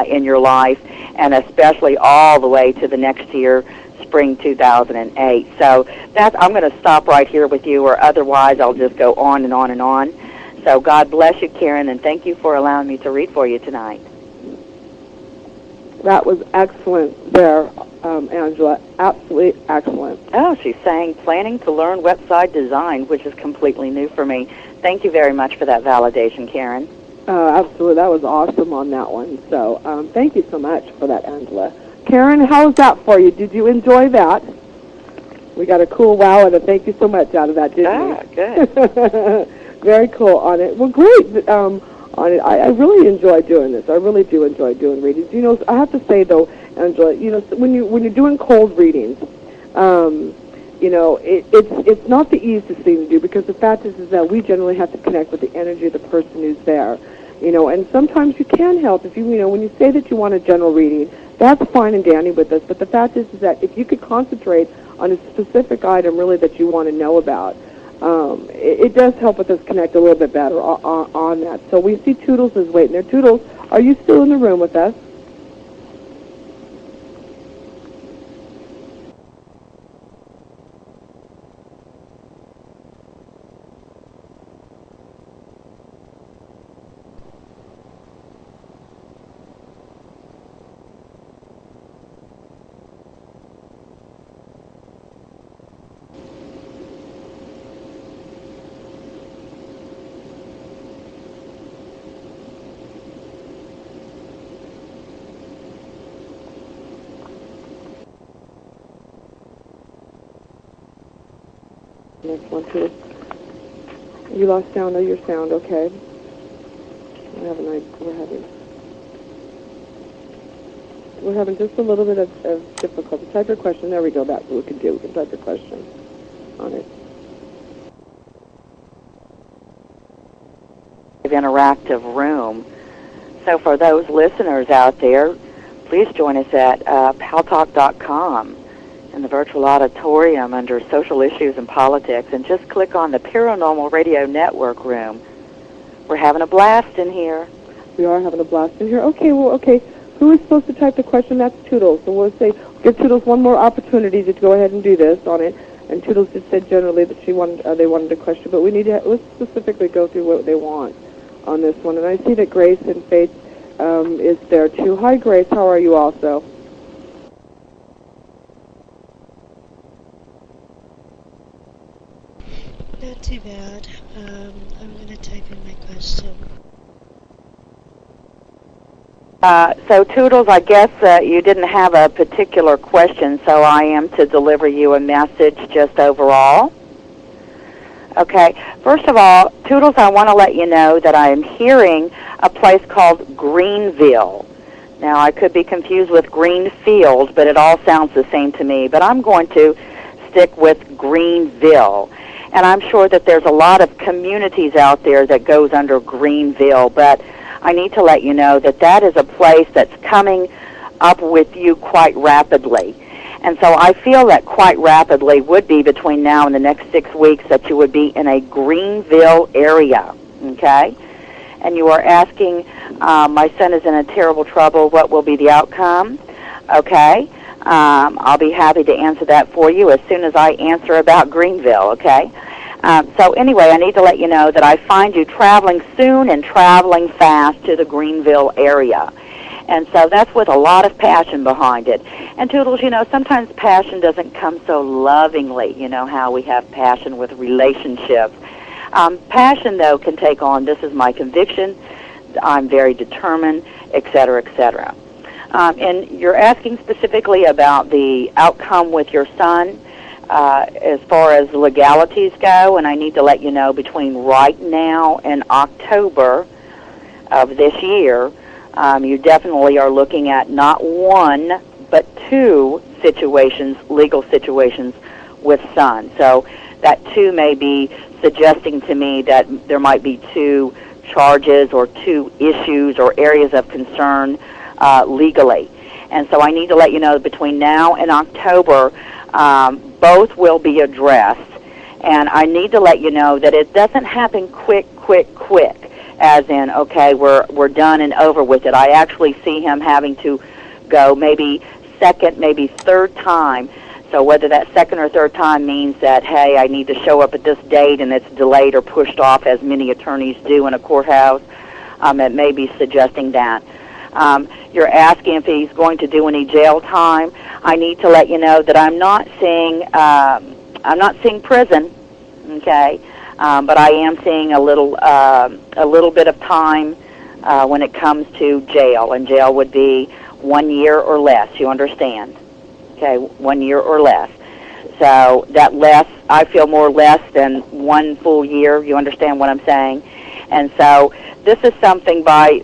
in your life, and especially all the way to the next year, spring 2008. So I'm going to stop right here with you, or otherwise I'll just go on and on and on. So God bless you, Karen, and thank you for allowing me to read for you tonight. That was excellent there, Angela. Absolutely excellent. Oh, she's saying planning to learn website design, which is completely new for me. Thank you very much for that validation, Karen. Absolutely. That was awesome on that one. So thank you so much for that, Angela. Karen, how was that for you? Did you enjoy that? We got a cool wow and a thank you so much out of that, didn't we? Good. Very cool on it. Well, great. On it. I really enjoy doing this. I really do enjoy doing readings. You know, I have to say though, Angela, you know, when you're doing cold readings, you know, it's not the easiest thing to do, because the fact is that we generally have to connect with the energy of the person who's there. You know, and sometimes you can help if you know, when you say that you want a general reading, that's fine and dandy with us. But the fact is that if you could concentrate on a specific item really that you want to know about, it does help with us connect a little bit better on that. So we see Toodles is waiting there. Toodles, are you still in the room with us? Next one, too. You lost sound of your sound, okay. We're having just a little bit of difficulty. Type your question. There we go. That's what we can do. We can type your question on it. Interactive room. So for those listeners out there, please join us at paltalk.com. in the virtual auditorium under Social Issues and Politics, and just click on the Paranormal Radio Network room. We're having a blast in here. We are having a blast in here. Okay, well, okay. Who is supposed to type the question? That's Toodles. So we'll give Toodles one more opportunity to go ahead and do this on it. And Toodles just said generally that they wanted a question, but let's specifically go through what they want on this one. And I see that Grace and Faith is there too. Hi, Grace. How are you also? Not too bad. I'm going to type in my question. So, Toodles, I guess you didn't have a particular question, so I am to deliver you a message just overall. Okay. First of all, Toodles, I want to let you know that I am hearing a place called Greenville. Now, I could be confused with Greenfield, but it all sounds the same to me. But I'm going to stick with Greenville. And I'm sure that there's a lot of communities out there that goes under Greenville, but I need to let you know that that is a place that's coming up with you quite rapidly. And so I feel that quite rapidly would be between now and the next 6 weeks that you would be in a Greenville area, okay? And you are asking, my son is in a terrible trouble, what will be the outcome? Okay. I'll be happy to answer that for you as soon as I answer about Greenville, okay? So anyway, I need to let you know that I find you traveling soon and traveling fast to the Greenville area. And so that's with a lot of passion behind it. And Toodles, you know, sometimes passion doesn't come so lovingly, you know, how we have passion with relationships. Passion, though, can take on, this is my conviction, I'm very determined, et cetera, et cetera. And you're asking specifically about the outcome with your son as far as legalities go, and I need to let you know between right now and October of this year, you definitely are looking at not one, but two situations, legal situations with son. So that two may be suggesting to me that there might be two charges or two issues or areas of concern legally. And so I need to let you know that between now and October, both will be addressed. And I need to let you know that it doesn't happen quick, as in, okay, we're done and over with it. I actually see him having to go maybe second, maybe third time. So whether that second or third time means that, hey, I need to show up at this date and it's delayed or pushed off, as many attorneys do in a courthouse, it may be suggesting that. You're asking if he's going to do any jail time. I need to let you know that I'm not seeing prison, okay, but I am seeing a little bit of time when it comes to jail, and jail would be 1 year or less. You understand? Okay, 1 year or less. So that less, I feel more less than 1 full year. You understand what I'm saying? And so this is something by,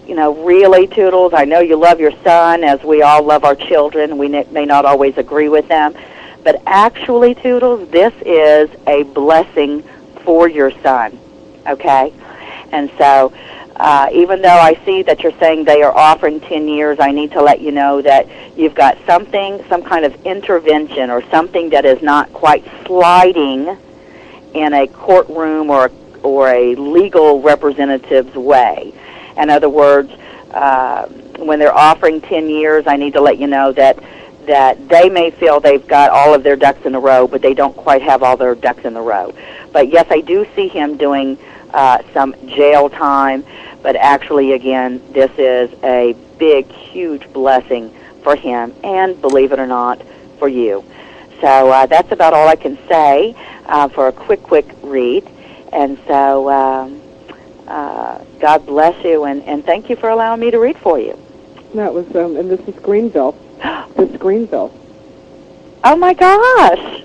you know, really, Toodles, I know you love your son, as we all love our children. We may not always agree with them. But actually, Toodles, this is a blessing for your son, okay? And so even though I see that you're saying they are offering 10 years, I need to let you know that you've got something, some kind of intervention or something that is not quite sliding in a courtroom or a legal representative's way. In other words, when they're offering 10 years, I need to let you know that they may feel they've got all of their ducks in a row, but they don't quite have all their ducks in a row. But yes, I do see him doing some jail time, but actually, again, this is a big, huge blessing for him, and believe it or not, for you. So that's about all I can say for a quick read. And so God bless you, and thank you for allowing me to read for you. That was, and this is Greenville. This is Greenville. Oh, my gosh.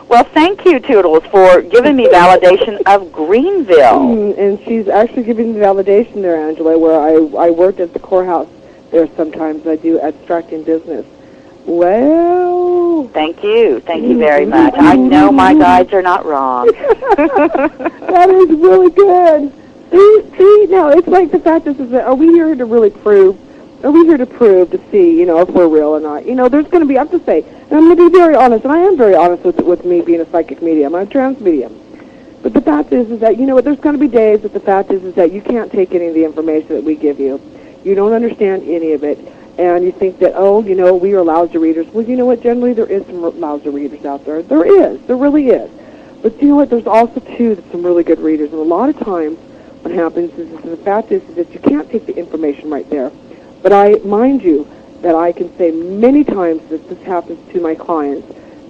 Well, thank you, Toodles, for giving me validation of Greenville. And she's actually giving me validation there, Angela, where I worked at the courthouse there sometimes. I do abstracting business. Well... Thank you very much. I know my guides are not wrong. That is really good. See, now, it's like the fact is that, are we here to really prove? Are we here to prove, to see, you know, if we're real or not? You know, there's going to be, I have to say, and I'm going to be very honest, and I am very honest with me being a psychic medium. I'm a trance medium. But the fact is that, you know what, there's going to be days that the fact is that you can't take any of the information that we give you. You don't understand any of it. And you think that, oh, you know, we are lousy readers. Well, you know what, generally there is some lousy readers out there. There really is. But you know what, there's also, too, some really good readers. And a lot of times what happens is the fact is that you can't take the information right there. But mind you, that I can say many times that this happens to my clients,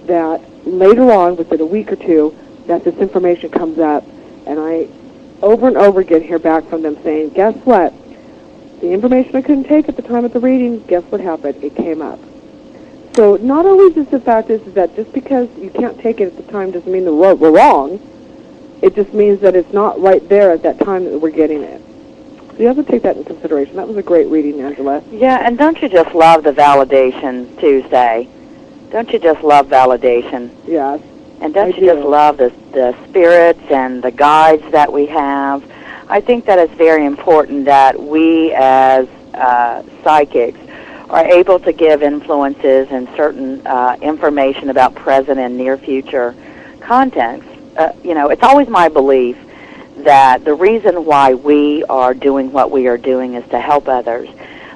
that later on, within a week or two, that this information comes up, and I over and over again hear back from them saying, guess what? The information I couldn't take at the time of the reading, guess what happened? It came up. So not always is the fact is that just because you can't take it at the time doesn't mean that we're wrong. It just means that it's not right there at that time that we're getting it. So you have to take that into consideration. That was a great reading, Angela. Yeah, and don't you just love the validation, Tuesday? Don't you just love validation? Yes. And don't you just love the spirits and the guides that we have? I think that it's very important that we as psychics are able to give influences and certain information about present and near future contexts. You know, it's always my belief that the reason why we are doing what we are doing is to help others,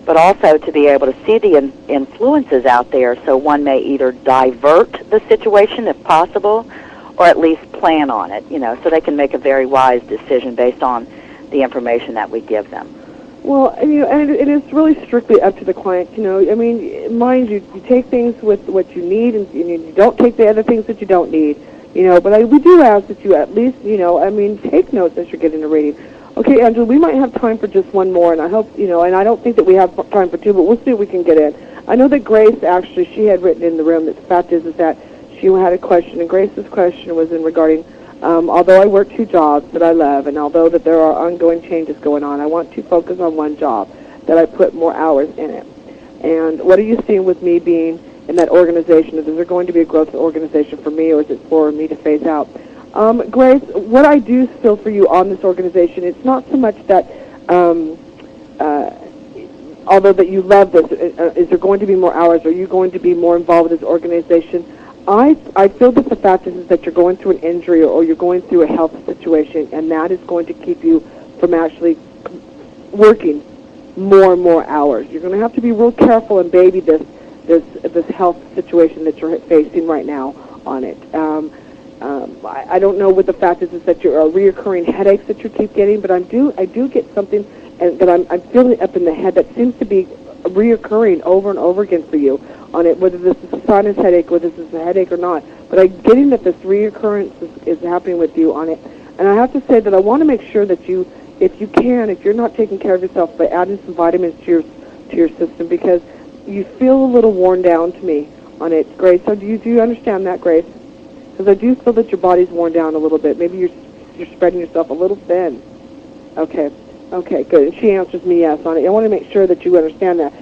but also to be able to see the influences out there so one may either divert the situation if possible or at least plan on it, you know, so they can make a very wise decision based on the information that we give them. Well, and it's really strictly up to the client. I mean, mind you, you take things with what you need, and you don't take the other things that you don't need. But we do ask that you at least, take notes as you're getting a reading. Okay, Angela, we might have time for just one more, and I hope, and I don't think that we have time for two, but we'll see if we can get in. I know that Grace, actually, she had written in the room that the fact is that she had a question, and Grace's question was in regarding, although I work 2 jobs that I love, and although that there are ongoing changes going on, I want to focus on one job, that I put more hours in it. And what are you seeing with me being in that organization? Is there going to be a growth organization for me, or is it for me to phase out? Grace, what I do feel for you on this organization, it's not so much that, although that you love this, is there going to be more hours? Are you going to be more involved with this organization? I feel that the fact is that you're going through an injury or you're going through a health situation, and that is going to keep you from actually working more and more hours. You're going to have to be real careful and baby this health situation that you're facing right now on it. I don't know what the fact is that you're reoccurring headaches that you keep getting, but I do get something that I'm feeling up in the head that seems to be reoccurring over and over again for you on it, whether this is a sinus headache, whether this is a headache or not. But I'm getting that this reoccurrence is happening with you on it. And I have to say that I want to make sure that you, if you're not taking care of yourself, by adding some vitamins to your system, because you feel a little worn down to me on it, Grace. So do you understand that, Grace? Because I do feel that your body's worn down a little bit. Maybe you're spreading yourself a little thin. Okay, good. And she answers me yes on it. I want to make sure that you understand that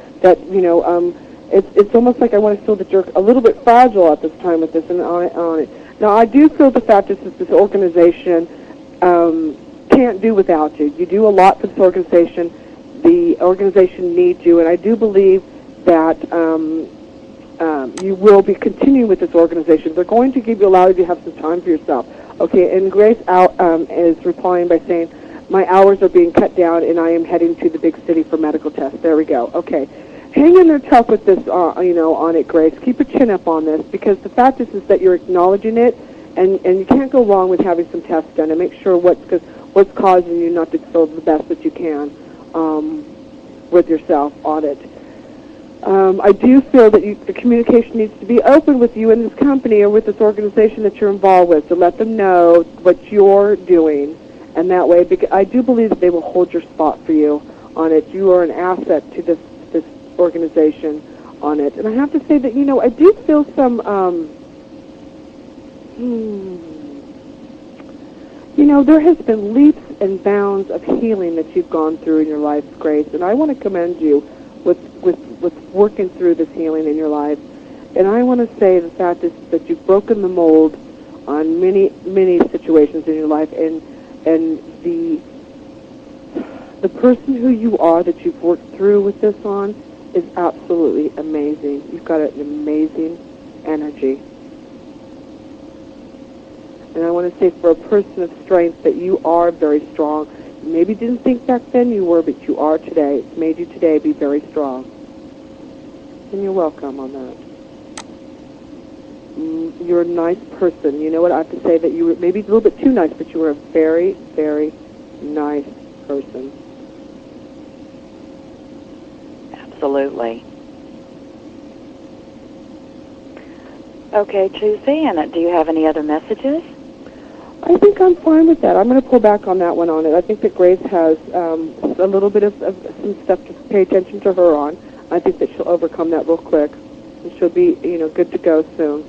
it's almost like I want to feel that you're a little bit fragile at this time with this and on it. Now, I do feel the fact that this organization can't do without you. You do a lot for this organization. The organization needs you, and I do believe that you will be continuing with this organization. They're going to allow you to have some time for yourself. Okay, and Grace is replying by saying, my hours are being cut down, and I am heading to the big city for medical tests. There we go. Okay. Hang in there tough with this, on it, Grace. Keep your chin up on this, because the fact is that you're acknowledging it, and you can't go wrong with having some tests done and make sure what's causing you not to feel the best that you can with yourself on it. I do feel that the communication needs to be open with you and this company or with this organization that you're involved with, to let them know what you're doing, and that way, because I do believe that they will hold your spot for you on it. You are an asset to this organization on it. And I have to say that, I do feel some, there has been leaps and bounds of healing that you've gone through in your life, Grace, and I want to commend you with working through this healing in your life. And I want to say the fact is that you've broken the mold on many, many situations in your life, and the person who you are that you've worked through with this on is absolutely amazing. You've got an amazing energy. And I want to say, for a person of strength, that you are very strong. You maybe didn't think back then you were, but you are today. It's made you today be very strong. And you're welcome on that. You're a nice person. You know what? I have to say that you were maybe a little bit too nice, but you were a very, very nice person. Absolutely. Okay, Tuesday, and do you have any other messages? I think I'm fine with that. I'm going to pull back on that one on it. I think that Grace has a little bit of some stuff to pay attention to her on. I think that she'll overcome that real quick, and she'll be, good to go soon.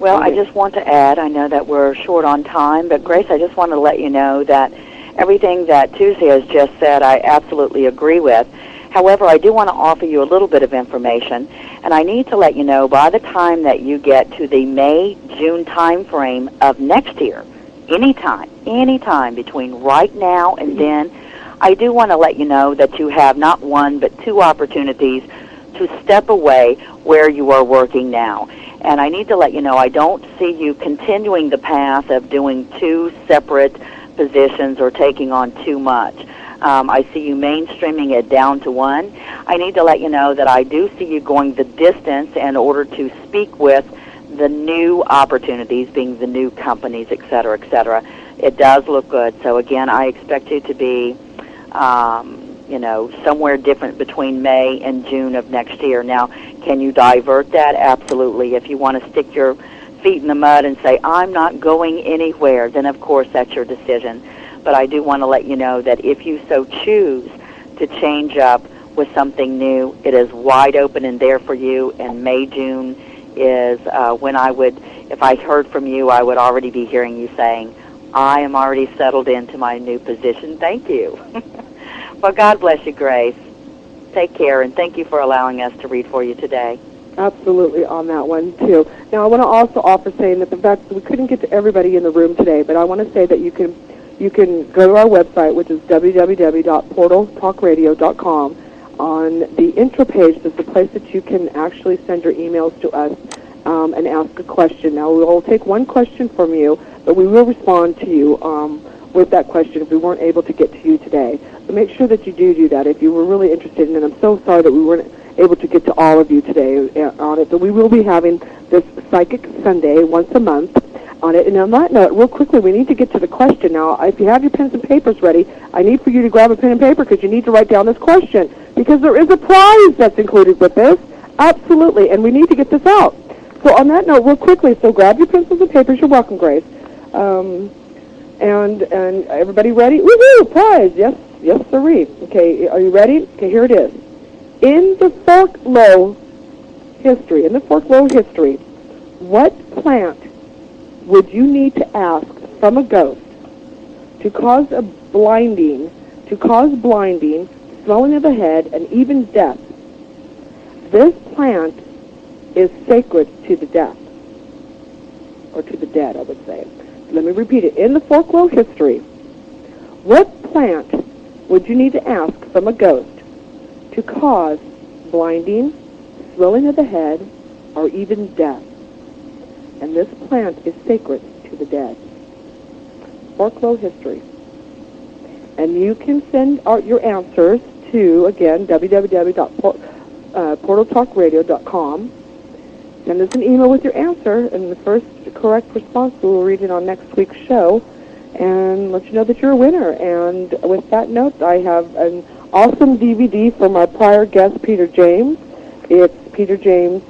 Well, I just want to add, I know that we're short on time, but Grace, I just want to let you know that everything that Tuesday has just said, I absolutely agree with. However, I do want to offer you a little bit of information, and I need to let you know by the time that you get to the May-June time frame of next year, anytime between right now and then, I do want to let you know that you have not one but 2 opportunities to step away where you are working now. And I need to let you know I don't see you continuing the path of doing 2 separate positions or taking on too much. I see you mainstreaming it down to 1. I need to let you know that I do see you going the distance in order to speak with the new opportunities, being the new companies, et cetera, et cetera. It does look good. So, again, I expect you to be somewhere different between May and June of next year. Now, can you divert that? Absolutely. If you want to stick your feet in the mud and say, I'm not going anywhere, then of course that's your decision. But I do want to let you know that if you so choose to change up with something new, it is wide open and there for you, and May, June is when I would, if I heard from you, I would already be hearing you saying, I am already settled into my new position. Thank you. Well, God bless you, Grace. Take care, and thank you for allowing us to read for you today. Absolutely on that one, too. Now, I want to also offer saying that the fact that we couldn't get to everybody in the room today, but I want to say that you can go to our website, which is www.portaltalkradio.com. On the intro page, there's a place that you can actually send your emails to us and ask a question. Now, we will take one question from you, but we will respond to you with that question if we weren't able to get to you today. So make sure that you do that if you were really interested in it. I'm so sorry that we weren't able to get to all of you today on it, but we will be having this Psychic Sunday once a month on it. And on that note, real quickly, we need to get to the question. Now, if you have your pens and papers ready, I need for you to grab a pen and paper because you need to write down this question, because there is a prize that's included with this. Absolutely, and we need to get this out. So on that note, real quickly, so grab your pencils and papers. You're welcome, Grace. And everybody ready? Woohoo! Prize! Yes, sirree. Okay, are you ready? Okay, here it is. In the folklore history, what plant would you need to ask from a ghost to cause blinding, swelling of the head, and even death? This plant is sacred to the death, or to the dead, I would say. Let me repeat it. In the folklore history, what plant would you need to ask from a ghost to cause blinding, swelling of the head, or even death? And this plant is sacred to the dead. Folklore history. And you can send out your answers to, again, www.portaltalkradio.com. Send us an email with your answer, and the first correct response we will read it on next week's show and let you know that you're a winner. And with that note, I have an awesome DVD from our prior guest, Peter James. It's Peter James'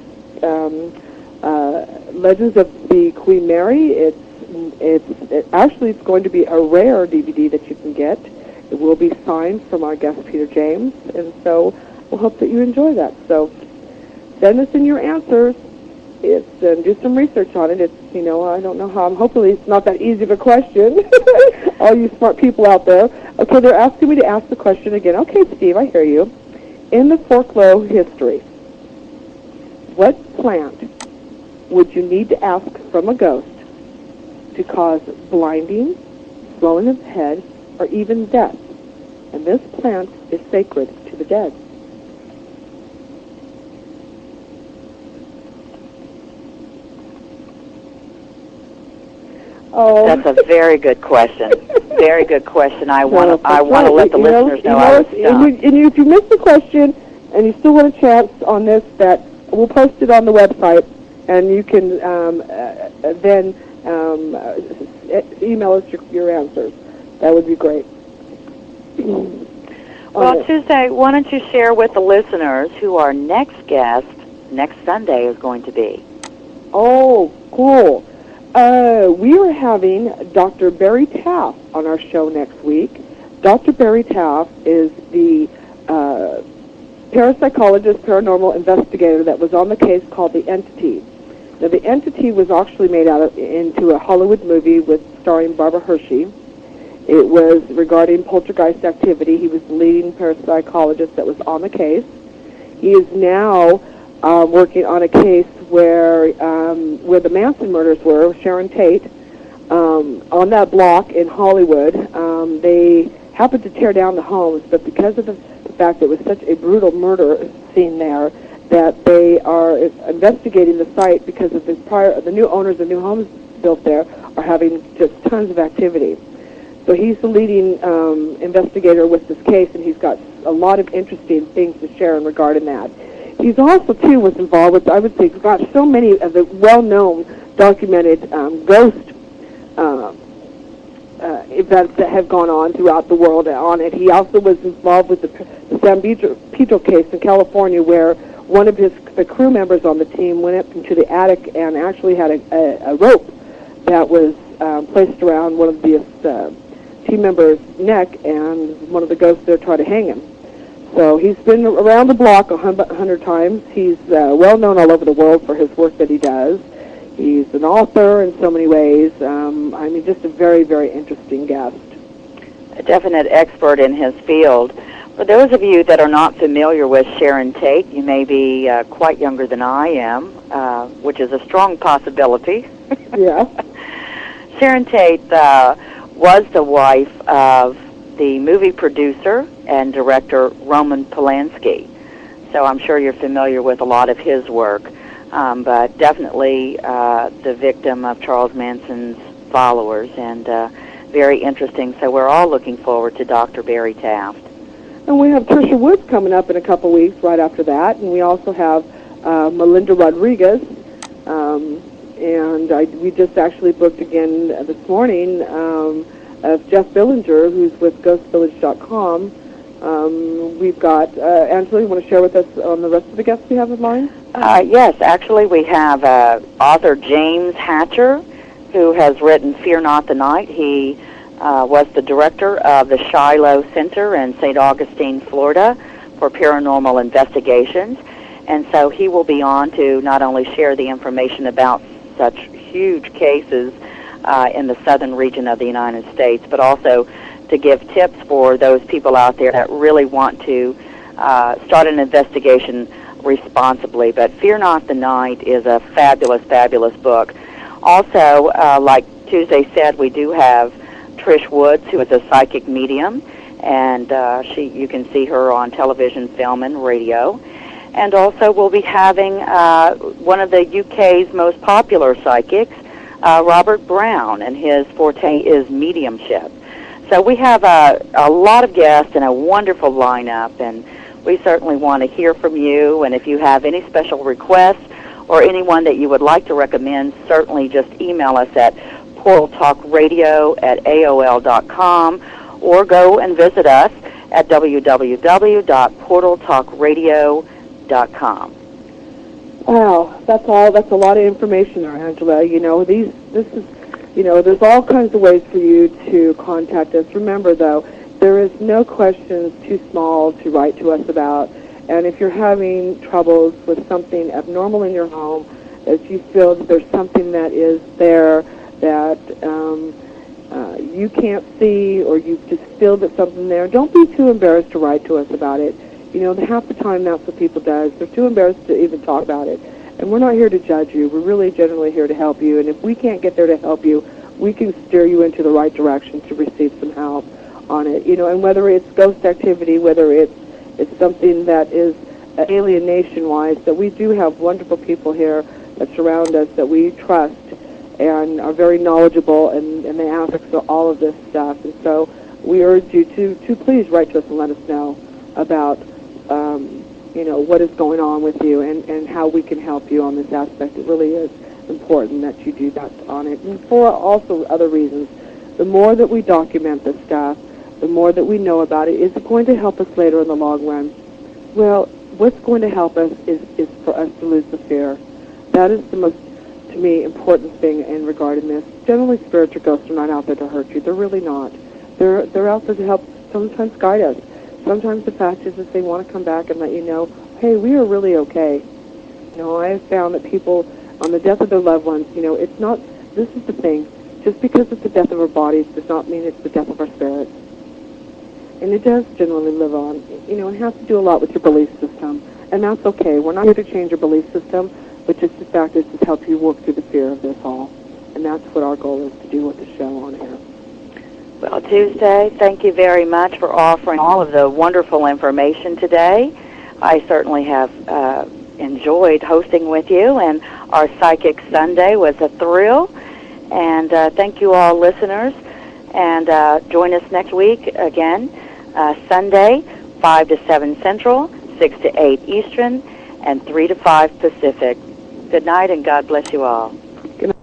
Legends of the Queen Mary. It's going to be a rare DVD that you can get. It will be signed from our guest, Peter James, and so we'll hope that you enjoy that. So send us in your answers. Do some research on it. It's, I don't know how. Hopefully it's not that easy of a question. All you smart people out there. Okay, they're asking me to ask the question again. Okay, Steve, I hear you. In the folklore history, what plant would you need to ask from a ghost to cause blinding, swelling of the head, or even death? And this plant is sacred to the dead. Oh. That's a very good question. Very good question. I want to let the listeners know I was stumped. And if you missed the question and you still want a chance on this, that we'll post it on the website, and you can then email us your answers. That would be great. Well, Tuesday, why don't you share with the listeners who our next guest next Sunday is going to be? Oh, cool. We are having Dr. Barry Taff on our show next week. Dr. Barry Taff is the parapsychologist, paranormal investigator that was on the case called The Entity. Now, The Entity was actually made into a Hollywood movie starring Barbara Hershey. It was regarding poltergeist activity. He was the leading parapsychologist that was on the case. He is now working on a case where the Manson murders were, Sharon Tate, on that block in Hollywood. They happened to tear down the homes, but because of the fact that it was such a brutal murder scene there, that they are investigating the site because of the new owners of new homes built there are having just tons of activity. So he's the leading investigator with this case, and he's got a lot of interesting things to share in regarding that. He's also, too, was involved with, I would say, got so many of the well-known documented ghost events that have gone on throughout the world on it. He also was involved with the San Pedro case in California, where one of the crew members on the team went up into the attic and actually had a rope that was placed around one of the team members' neck, and one of the ghosts there tried to hang him. So he's been around the block 100 times. He's well known all over the world for his work that he does. He's an author in so many ways. I mean, just a very, very interesting guest. A definite expert in his field. For those of you that are not familiar with Sharon Tate, you may be quite younger than I am, which is a strong possibility. Yeah. Sharon Tate was the wife of the movie producer and director Roman Polanski. So I'm sure you're familiar with a lot of his work, but definitely the victim of Charles Manson's followers, and very interesting. So we're all looking forward to Dr. Barry Taft. And we have Trisha Woods coming up in a couple weeks right after that, and we also have Melinda Rodriguez, and we just actually booked again this morning of Jeff Billinger, who's with GhostVillage.com. We've got, Angela, you want to share with us on the rest of the guests we have in line? Yes, actually we have author James Hatcher, who has written Fear Not the Night. He was the director of the Shiloh Center in St. Augustine, Florida, for paranormal investigations. And so he will be on to not only share the information about such huge cases in the southern region of the United States, but also to give tips for those people out there that really want to start an investigation responsibly. But Fear Not the Night is a fabulous, fabulous book. Also, like Tuesday said, we do have Trish Woods, who is a psychic medium, and you can see her on television, film, and radio. And also we'll be having one of the UK's most popular psychics, Robert Brown, and his forte is mediumship. So we have a lot of guests and a wonderful lineup, and we certainly want to hear from you. And if you have any special requests or anyone that you would like to recommend, certainly just email us at portaltalkradio@aol.com, or go and visit us at www.portaltalkradio.com. Wow, that's a lot of information there, Angela. There's all kinds of ways for you to contact us. Remember, though, there is no questions too small to write to us about. And if you're having troubles with something abnormal in your home, if you feel that there's something that is there that you can't see, or you just feel that something there, don't be too embarrassed to write to us about it. Half the time that's what people do. They're too embarrassed to even talk about it. And we're not here to judge you. We're really generally here to help you. And if we can't get there to help you, we can steer you into the right direction to receive some help on it. And whether it's ghost activity, whether it's something that is alienation-wise, that we do have wonderful people here that surround us that we trust and are very knowledgeable in the aspects of all of this stuff. And so we urge you to please write to us and let us know about what is going on with you and how we can help you on this aspect. It really is important that you do that on it. And for also other reasons, the more that we document this stuff, the more that we know about it. Is it going to help us later in the long run? Well, what's going to help us is for us to lose the fear. That is the most, to me, important thing in regarding this. Generally, spiritual ghosts are not out there to hurt you. They're really not. They're out there to help sometimes guide us. Sometimes the fact is that they want to come back and let you know, hey, we are really okay. I have found that people, on the death of their loved ones, it's not, this is the thing, just because it's the death of our bodies does not mean it's the death of our spirits. And it does generally live on. It has to do a lot with your belief system, and that's okay. We're not here to change your belief system, but just the fact is to help you work through the fear of this all. And that's what our goal is to do with the show on here. Well, Tuesday, thank you very much for offering all of the wonderful information today. I certainly have enjoyed hosting with you, and our Psychic Sunday was a thrill. And thank you all listeners. And join us next week again, Sunday, 5 to 7 Central, 6 to 8 Eastern, and 3 to 5 Pacific. Good night, and God bless you all. Good night.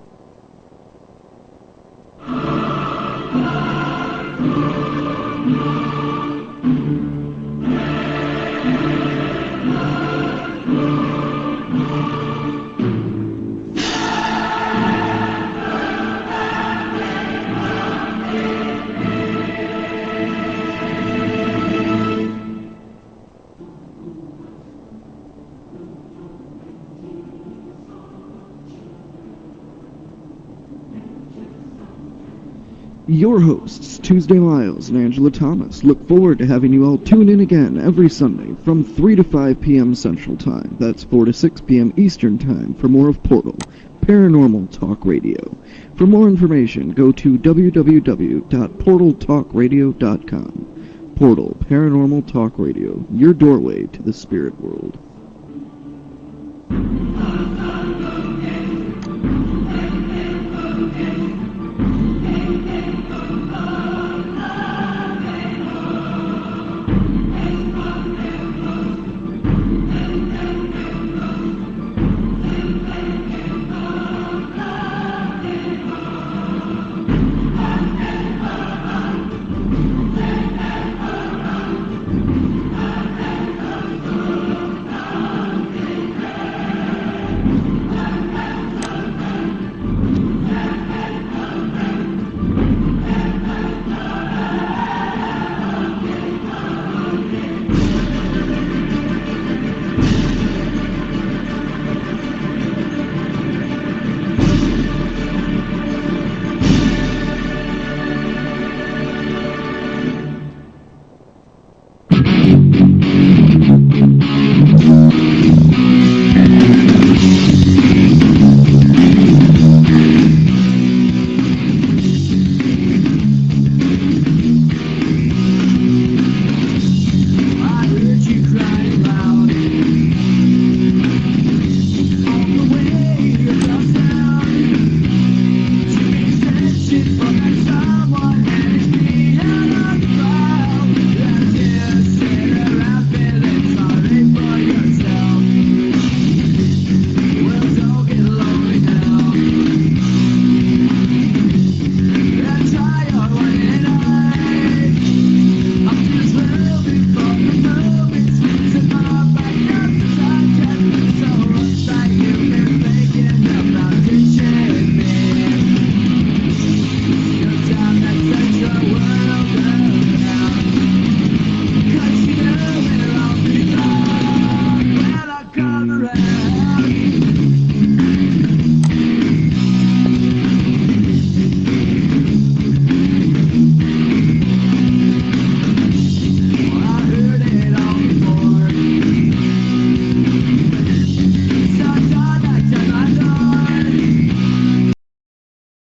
Your hosts, Tuesday Lyles and Angela Thomas, look forward to having you all tune in again every Sunday from 3 to 5 p.m. Central Time. That's 4 to 6 p.m. Eastern Time for more of Portal, Paranormal Talk Radio. For more information, go to www.portaltalkradio.com. Portal, Paranormal Talk Radio, your doorway to the spirit world.